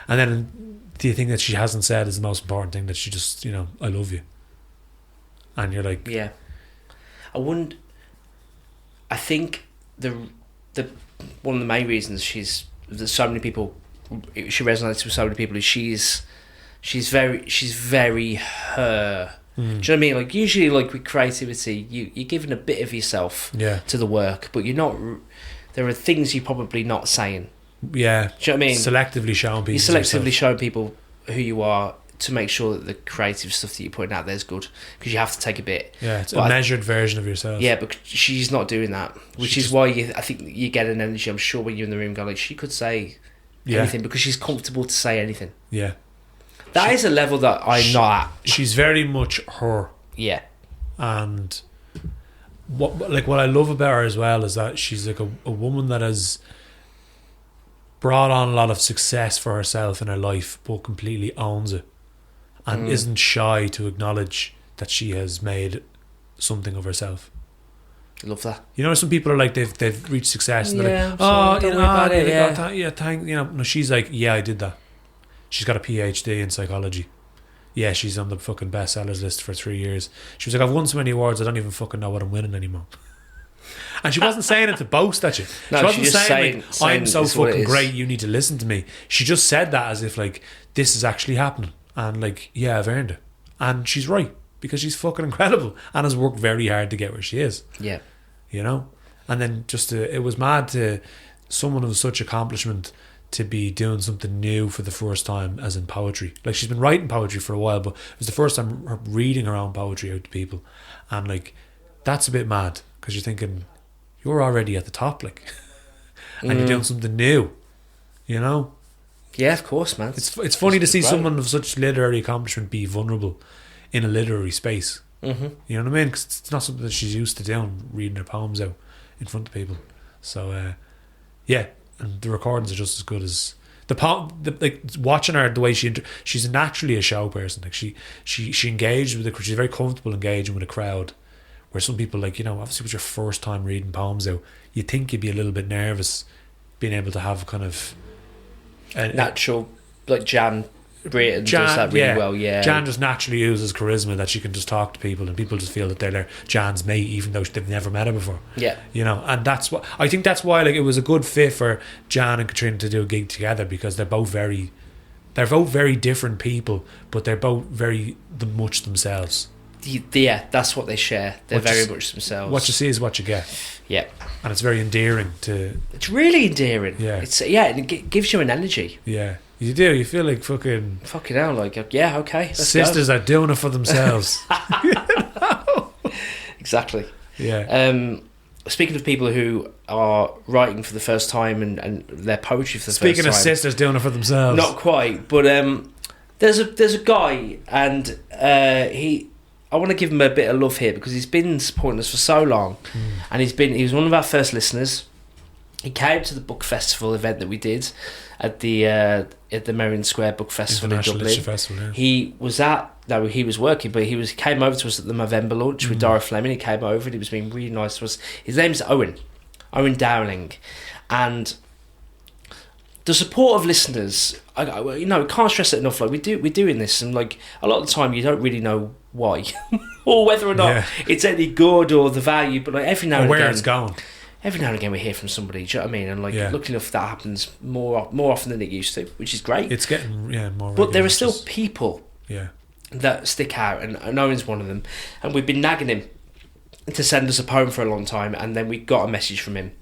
and then the thing that she hasn't said is the most important thing, that she just, you know, I love you. And you're like, yeah. I think the one of the main reasons she resonates with so many people is she's very her. Do you know what I mean? Like usually, like with creativity, you're giving a bit of yourself to the work, but you're not. There are things you're probably not saying. Yeah. Do you know what I mean? Selectively showing people. You're selectively showing people who you are to make sure that the creative stuff that you're putting out there is good, because you have to take a bit. Yeah, it's a measured version of yourself. Yeah, but she's not doing that, which is why I think you get an energy. I'm sure when you're in the room, going like, she could say anything because she's comfortable to say anything. Yeah. That is a level that I'm not at. She's very much her. Yeah. And what I love about her as well is that she's like a woman that has brought on a lot of success for herself in her life, but completely owns it and isn't shy to acknowledge that she has made something of herself. I love that. You know, some people are like they've reached success and they're like, oh, don't worry about it. Thank you know. No, she's like, yeah, I did that. She's got a PhD in psychology. Yeah, she's on the fucking bestsellers list for 3 years. She was like, I've won so many awards, I don't even fucking know what I'm winning anymore. And she wasn't saying it to boast at you. No, she wasn't just saying like, I'm so fucking great, you need to listen to me. She just said that as if like, this is actually happening. And like, yeah, I've earned it. And she's right, because she's fucking incredible and has worked very hard to get where she is. Yeah. You know? And then it was mad to someone of such accomplishment to be doing something new for the first time, as in poetry. Like, she's been writing poetry for a while, but it was the first time her reading her own poetry out to people. And like, that's a bit mad, because you're thinking, you're already at the top, like, and you're doing something new, you know? Yeah, of course, man. It's funny to see someone of such literary accomplishment be vulnerable in a literary space. Mm-hmm. You know what I mean? Because it's not something that she's used to doing, reading her poems out in front of people. So, yeah. And the recordings are just as good as like watching her, the way she's naturally a show person. Like she engaged with she's very comfortable engaging with a crowd, where some people, like, you know, obviously with your first time reading poems out, you think you'd be a little bit nervous being able to have kind of a natural, like Jan Brayton does that really well. Yeah, Jan just naturally uses charisma, that she can just talk to people and people just feel that they're Jan's mate, even though they've never met her before. Yeah, you know, and that's what I think. That's why, like, it was a good fit for Jan and Katriona to do a gig together, because they're both very different people, but they're both very much themselves. Yeah, that's what they share. They're very much themselves. What you see is what you get. Yeah, and it's very endearing to. It's really endearing. Yeah, and it gives you an energy. Yeah. You do. You feel like fucking hell. Like, yeah, okay. Sisters are doing it for themselves. Exactly. Yeah. Speaking of people who are writing for the first time and their poetry for the first time. Speaking of sisters doing it for themselves. Not quite, but there's a guy, and I want to give him a bit of love here, because he's been supporting us for so long, and he was one of our first listeners. He came to the book festival event that we did at the Merrion Square Book Festival in Dublin. Festival, yeah. He was working, but he came over to us at the Movember launch with Dora Fleming. He came over and he was being really nice to us. His name's Owen Dowling, and the support of listeners, can't stress it enough. Like we're doing this, and like a lot of the time you don't really know why or whether or not it's any good or the value. But like every now and where again, it's going. Every now and again we hear from somebody. Do you know what I mean? And like luckily enough, that happens more often than it used to, which is great. It's getting more. But there are still people Yeah. that stick out, and Owen's one of them. And we've been nagging him to send us a poem for a long time, and then we got a message from him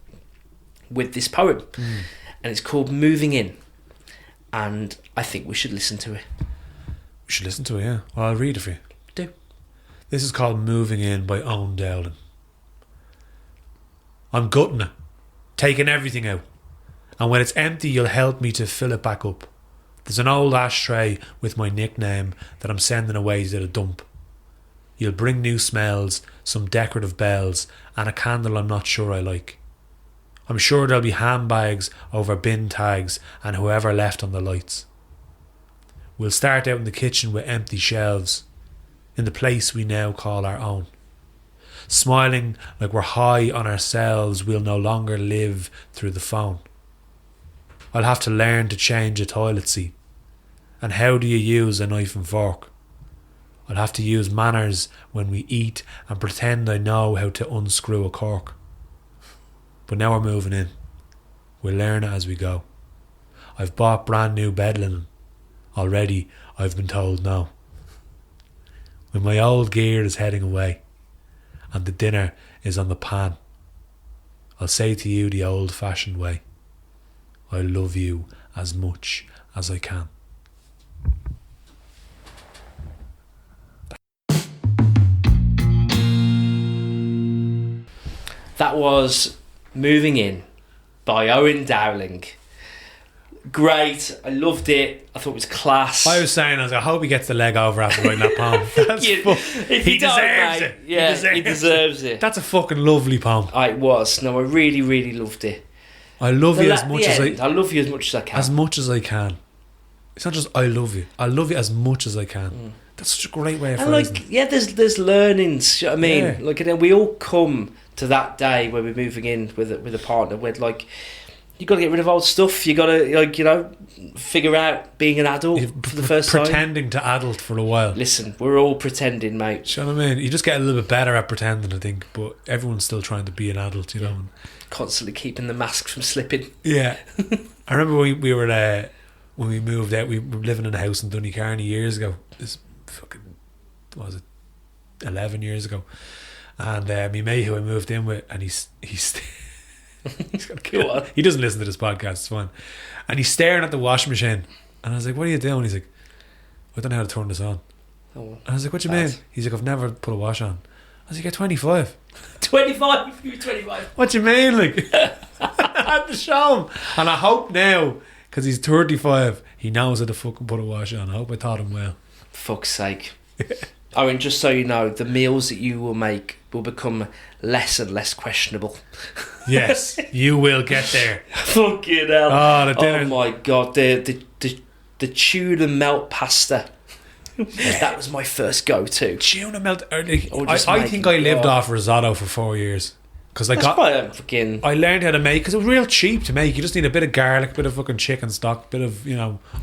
with this poem, and it's called "Moving In," and I think we should listen to it. We should listen to it, yeah. Well, I'll read it for you. Do. This is called "Moving In" by Eoghan Dowling. I'm gutting it, taking everything out, and when it's empty, you'll help me to fill it back up. There's an old ashtray with my nickname that I'm sending away to the dump. You'll bring new smells, some decorative bells, and a candle I'm not sure I like. I'm sure there'll be handbags over bin tags and whoever left on the lights. We'll start out in the kitchen with empty shelves, in the place we now call our own. Smiling like we're high on ourselves, we'll no longer live through the phone. I'll have to learn to change a toilet seat. And how do you use a knife and fork? I'll have to use manners when we eat and pretend I know how to unscrew a cork. But now we're moving in. We'll learn it as we go. I've bought brand new bed linen. Already I've been told no. When my old gear is heading away and the dinner is on the pan, I'll say to you the old-fashioned way, I love you as much as I can. That was "Moving In" by Owen Dowling. Great, I loved it. I thought it was class. I hope he gets the leg over after writing that poem. He deserves it. Yeah, he deserves it. That's a fucking lovely poem. It was. No, I really, really loved it. I love you as much as I love you as much as I can. As much as I can. It's not just I love you. I love you as much as I can. That's such a great way of phrasing it. There's learnings. You know what I mean? Yeah. Like, and then we all come to that day where we're moving in with a partner where like you got to get rid of old stuff. You got to figure out being an adult for the first time. Pretending to adult for a while. Listen, we're all pretending, mate. Do you know what I mean? You just get a little bit better at pretending, I think, but everyone's still trying to be an adult, you know. And constantly keeping the mask from slipping. Yeah. I remember we were when we moved out, we were living in a house in Donecarney years ago. This fucking, what was it, 11 years ago. And my mate who I moved in with, and he's got a kid. He doesn't listen to this podcast, it's fine. And he's staring at the washing machine. And I was like, what are you doing? He's like, I don't know how to turn this on. And I was like, what do you mean? He's like, I've never put a wash on. I was like, you're 25. 25? You're 25. What do you mean? Like, I had to show him. And I hope now, because he's 35, he knows how to fucking put a wash on. I hope I taught him well. Fuck's sake. I mean, just so you know, the meals that you will make will become less and less questionable. Yes, you will get there. Fucking hell. Oh, the dinner. Oh my God, the tuna melt pasta. That was my first go-to. Tuna melt. I think I lived off risotto for 4 years. Because I learned how to make, because it was real cheap to make. You just need a bit of garlic, a bit of fucking chicken stock, bit of,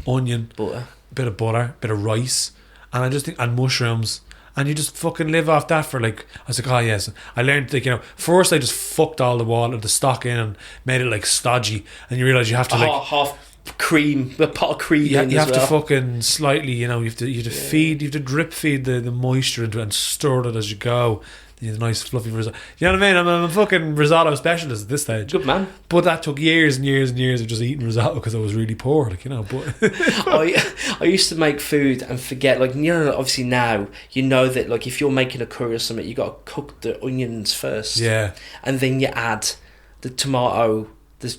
onion, butter, bit of butter, bit of rice, and I just think, and mushrooms, and you just fucking live off that for like. I was like, oh yes. I learned first I just fucked all the stock in and made it like stodgy, and you realise you have to half cream, a pot of cream. You have to fucking slightly, you have to drip feed the moisture into it and stir it as you go. You have a nice fluffy risotto. You know what I mean? I'm a fucking risotto specialist at this stage. Good man. But that took years and years and years of just eating risotto because I was really poor, But I used to make food and forget, obviously now you know that if you're making a curry or something, you got to cook the onions first. Yeah. And then you add the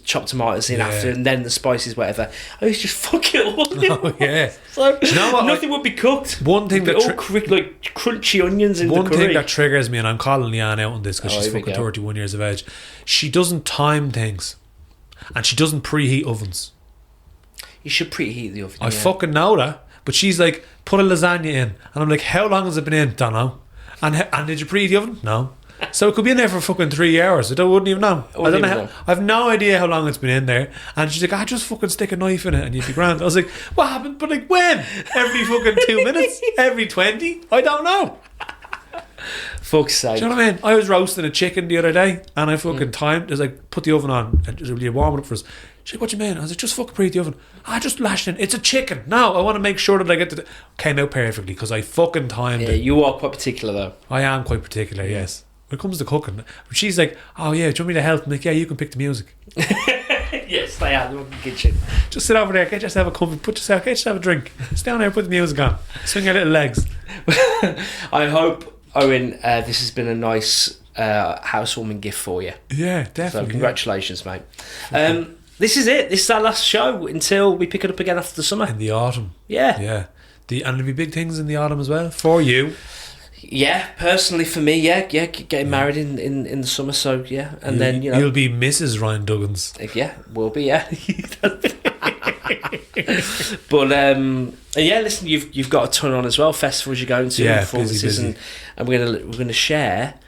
chopped tomatoes in after, and then the spices, whatever. I used to just fuck it all in. Oh, yeah. So do you know what? Nothing would be cooked. One thing that crunchy onions in the curry. One thing that triggers me, and I'm calling Leanne out on this because she's fucking 31 years of age. She doesn't time things, and she doesn't preheat ovens. You should preheat the oven. I fucking know that, but she's like, put a lasagna in, and I'm like, how long has it been in? Don't know. And did you preheat the oven? No. So it could be in there for fucking 3 hours. I wouldn't even know. I don't know. I have no idea how long it's been in there. And she's like, I just fucking stick a knife in it and you'd be grand. I was like, what happened? But like, when? Every fucking 2 minutes? Every 20? I don't know. Fuck's sake. Do you know what I mean? I was roasting a chicken the other day and I fucking timed. I was like, put the oven on and will you warm it up for us? She's like, what do you mean? I was like, just fucking preheat the oven. I just lashed in. It's a chicken. No, I want to make sure that I get to came out perfectly because I fucking timed it. You are quite particular though. I am quite particular, yes. When it comes to cooking, she's like, oh yeah, do you want me to help? I'm like, yeah, you can pick the music. Yes, they are. They're in the kitchen. Just sit over there, get yourself a comfort, get yourself a drink. Sit down there, put the music on. Swing your little legs. I hope, Owen, this has been a nice housewarming gift for you. Yeah, definitely. So congratulations, mate. This is it. This is our last show until we pick it up again after the summer. In the autumn. Yeah. Yeah. And there'll be big things in the autumn as well for you. Yeah, personally for me, getting married in the summer, so yeah, and then you'll be Mrs. Ryan Duggins. Yeah, will be, yeah. But listen, you've got a ton on as well. Festivals you're going to, performances, busy. And we're gonna share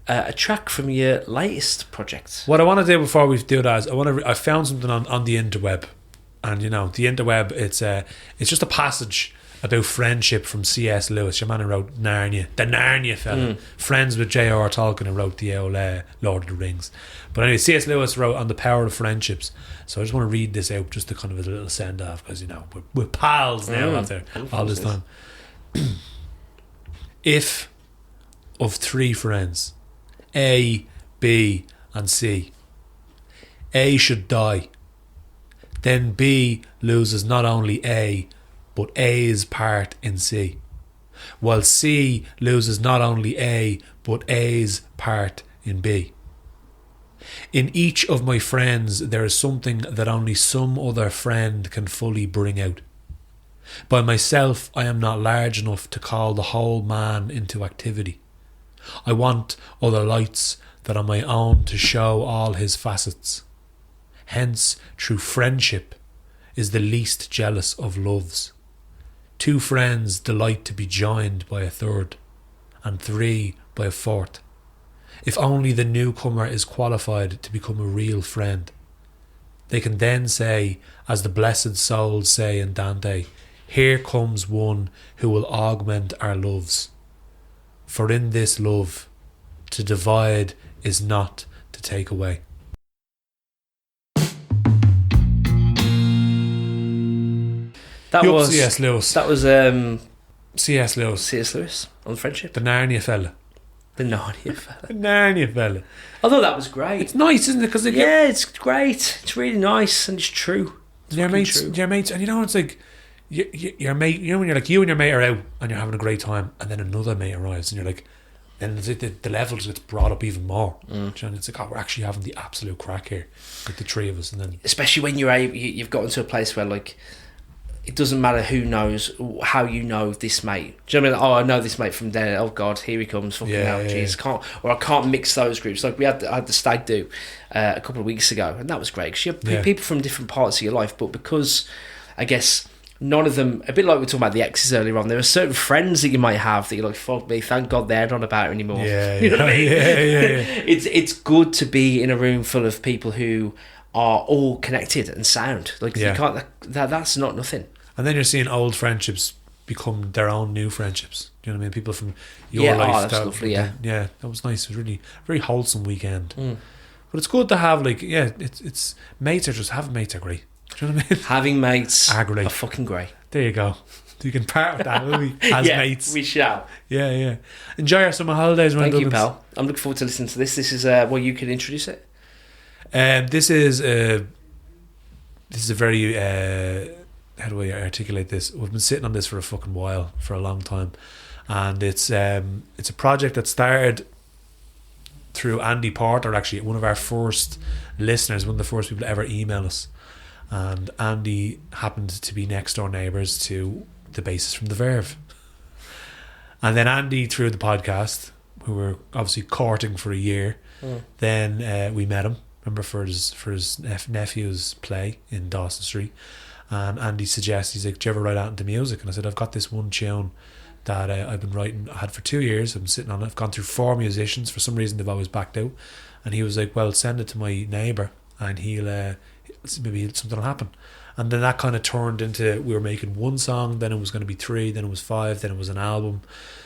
a track from your latest project. What I want to do before we do that is I found something on the interweb, and the interweb it's just a passage about friendship from C.S. Lewis, your man who wrote Narnia, the Narnia fella, friends with J.R.R. Tolkien, who wrote the old Lord of the Rings. But anyway, C.S. Lewis wrote on the power of friendships. So I just want to read this out just to kind of a little send off because we're pals now after all this time. If of three friends, A, B, and C, A should die, then B loses not only A, but A's part in C, while C loses not only A, but A's part in B. In each of my friends there is something that only some other friend can fully bring out. By myself I am not large enough to call the whole man into activity. I want other lights that are my own to show all his facets. Hence, true friendship is the least jealous of loves. Two friends delight to be joined by a third, and three by a fourth. If only the newcomer is qualified to become a real friend. They can then say, as the blessed souls say in Dante, here comes one who will augment our loves. For in this love, to divide is not to take away. That was C.S. Lewis. That was C.S. Lewis. C.S. Lewis on friendship. The Narnia fella. The Narnia fella. The Narnia fella. I thought that was great. It's nice, isn't it? Because it's great. It's really nice and it's true. It's your mates, and it's like your mate. When you're like you and your mate are out and you're having a great time, and then another mate arrives, and you're like, then the levels gets brought up even more. And it's like, we're actually having the absolute crack here, like the three of us, and then especially when you've gotten to a place where like. It doesn't matter who knows how you know this mate. Do you know what I mean? Oh, I know this mate from there. Oh God, here he comes. Fucking hell, jeez, I can't mix those groups. Like I had the stag do a couple of weeks ago, and that was great because you have people from different parts of your life. But because I guess none of them, a bit like we were talking about the exes earlier on, there are certain friends that you might have that you're like, fuck me, thank God they're not about anymore. You know what I mean? It's good to be in a room full of people who are all connected and sound. Like you can't. That's not nothing. And then you're seeing old friendships become their own new friendships. Do you know what I mean? People from your life. Oh, that's lovely. Yeah, that was nice. It was really very wholesome weekend. But it's good to have it's mates are just having mates are great. Do you know what I mean? Having mates are great. Are fucking great. There you go. You can part with that, will we? As mates. We shall. Yeah. Enjoy our summer holidays, Ryan. Thank you, pal. I'm looking forward to listening to this. This is you can introduce it. This is a very how do I articulate this? We've been sitting on this for a fucking while, for a long time, and it's a project that started through Andy Porter, actually one of our first listeners, one of the first people to ever email us, and Andy happened to be next door neighbours to the bassist from The Verve, and then Andy through the podcast, who were obviously courting for a year, then we met him. Remember for his nephew's play in Dawson Street, and Andy suggests, he's like, do you ever write out into music? And I said, I've got this one tune that I've been writing. I had for 2 years. I'm sitting on it. I've gone through 4 musicians. For some reason, they've always backed out. And he was like, well, send it to my neighbour and he'll maybe something will happen. And then that kind of turned into, we were making 1 song, then it was going to be 3, then it was 5, then it was an album.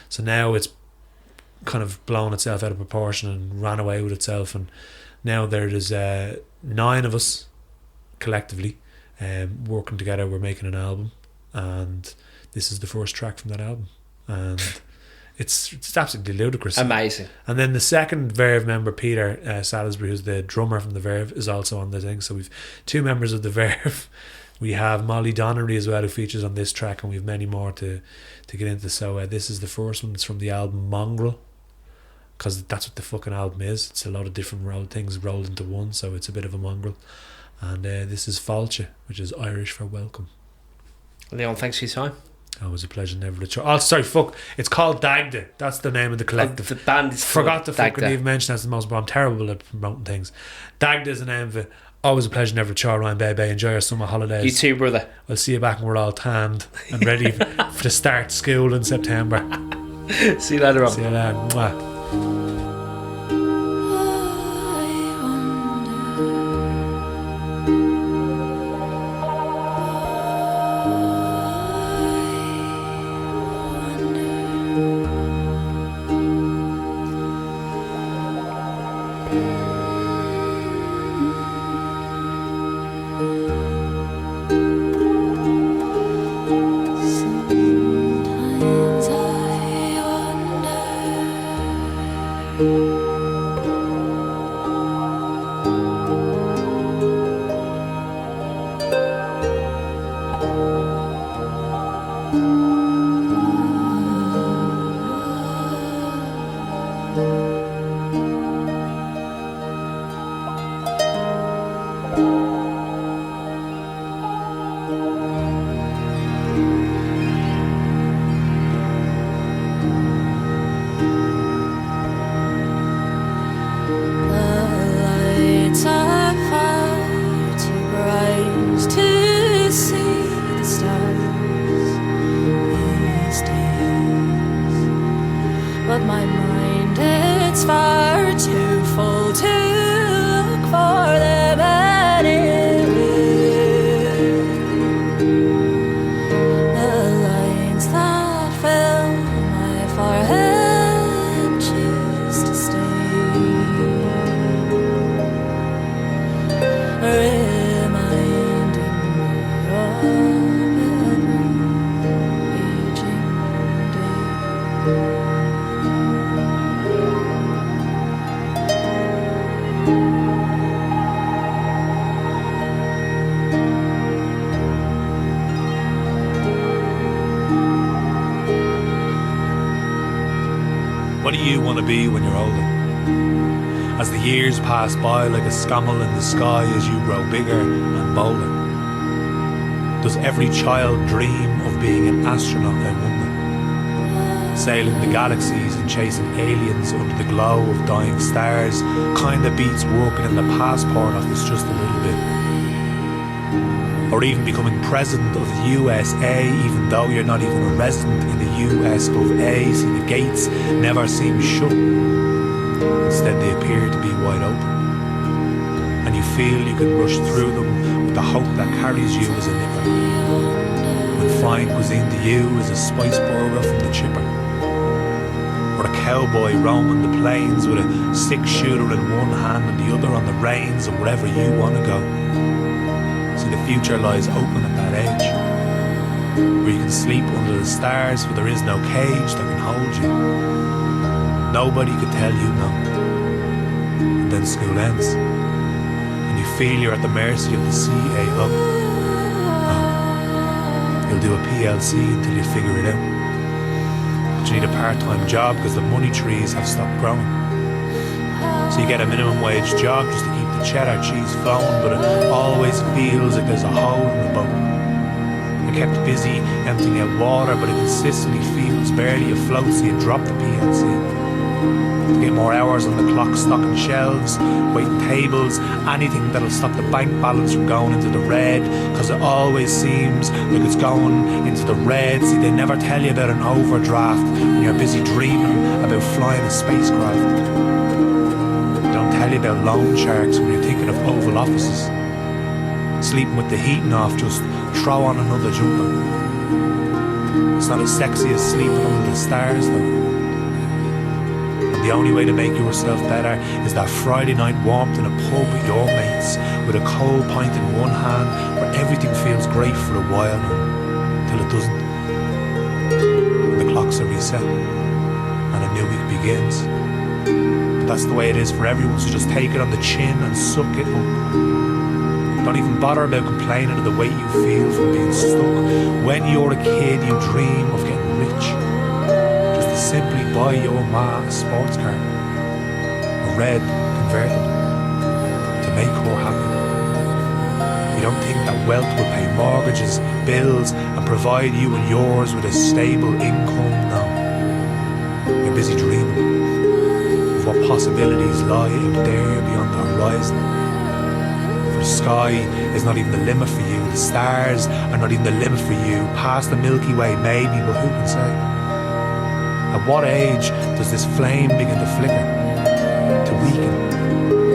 So now it's kind of blown itself out of proportion and ran away with itself. And now there's 9 of us collectively working together. We're making an album, and this is the first track from that album. And it's absolutely ludicrous. Amazing. And then the second Verve member, Peter Salisbury, who's the drummer from the Verve, is also on the thing. So we've 2 members of the Verve. We have Molly Donnery as well, who features on this track, and we have many more to get into. So this is the first one. It's from the album Mongrel, because that's what the fucking album is. It's a lot of different things rolled into one, so it's a bit of a mongrel. And this is Falcha, which is Irish for welcome. Leon, thanks for your time. Oh, it was a pleasure, never to try. Oh, sorry, fuck. It's called Dagda. That's the name of the collective. The band is forgot to Dagda. fucking even mention that's the most, but I'm terrible at promoting things. Dagda is the name of it. Always a pleasure, never to try, Ryan Baby. Enjoy your summer holidays. You too, brother. I'll see you back when we're all tanned and ready to start school in September. See you later, Rob. See you later. Mwah. What do you want to be when you're older? As the years pass by like a scammel in the sky as you grow bigger and bolder. Does every child dream of being an astronaut, I wonder? Sailing the galaxies and chasing aliens under the glow of dying stars kinda beats working in the passport office just a little bit. Or even becoming president of the USA, even though you're not even a resident in the US of A. See, the gates never seem shut. Instead, they appear to be wide open. And you feel you can rush through them with the hope that carries you as a nipper. When fine cuisine to you is a spice burger from the chipper. Or a cowboy roaming the plains with a 6-shooter in one hand and the other on the reins of wherever you want to go. See, the future lies open at that age, where you can sleep under the stars, for there is no cage that can hold you. Nobody could tell you no. And then school ends, and you feel you're at the mercy of the CAO. No. You'll do a PLC until you figure it out. But you need a part-time job because the money trees have stopped growing. So you get a minimum wage job just to keep the cheddar cheese flowing, but it always feels like there's a hole in the boat. You're kept busy emptying out water, but it consistently feels barely afloat, so you drop the PLC. To get more hours on the clock, stocking shelves, waiting tables, anything that'll stop the bank balance from going into the red, because it always seems like it's going into the red. See, they never tell you about an overdraft when you're busy dreaming about flying a spacecraft. They don't tell you about loan sharks when you're thinking of Oval Offices. Sleeping with the heating off, just throw on another jumper. It's not as sexy as sleeping under the stars though. The only way to make yourself better is that Friday night warmth in a pub with your mates, with a cold pint in one hand, where everything feels great for a while till it doesn't. And the clocks are reset and a new week begins. But that's the way it is for everyone, so just take it on the chin and suck it up. Don't even bother about complaining of the weight you feel from being stuck. When you're a kid, you dream of getting rich. Simply buy your ma a sports car, a red convertible, to make her happy. You don't think that wealth will pay mortgages, bills, and provide you and yours with a stable income? No. You're busy dreaming of what possibilities lie out there beyond the horizon. For the sky is not even the limit for you, the stars are not even the limit for you, past the Milky Way maybe, but who can say? At what age does this flame begin to flicker, to weaken,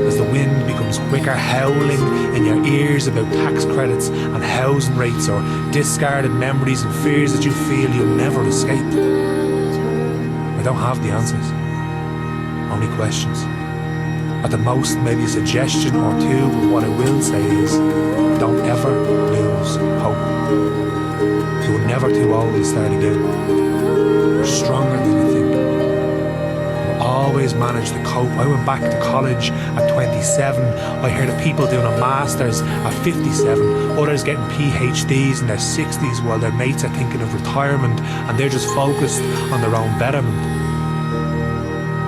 as the wind becomes quicker, howling in your ears about tax credits and housing rates, or discarded memories and fears that you feel you'll never escape? I don't have the answers, only questions. At the most, maybe a suggestion or two, but what I will say is, don't ever lose hope. You're never too old to start again. You're stronger than you think. You'll always manage to cope. I went back to college at 27. I heard of people doing a master's at 57. Others getting PhDs in their 60s while their mates are thinking of retirement and they're just focused on their own betterment.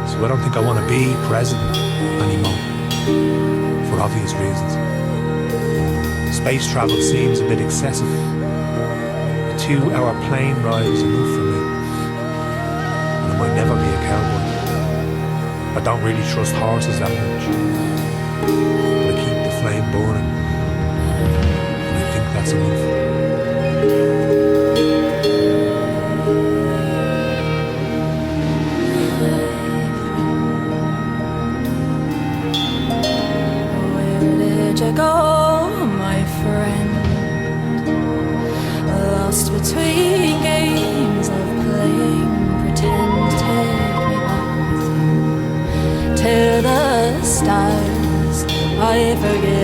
So I don't think I want to be president anymore, for obvious reasons. Space travel seems a bit excessive. A 2-hour plane ride is enough for me. I might never be a cowboy. I don't really trust horses that much. But I keep the flame burning. And I think that's enough. Where did you go, my friend? Lost between games of playing pretend. Take me back with you to the stars. I forget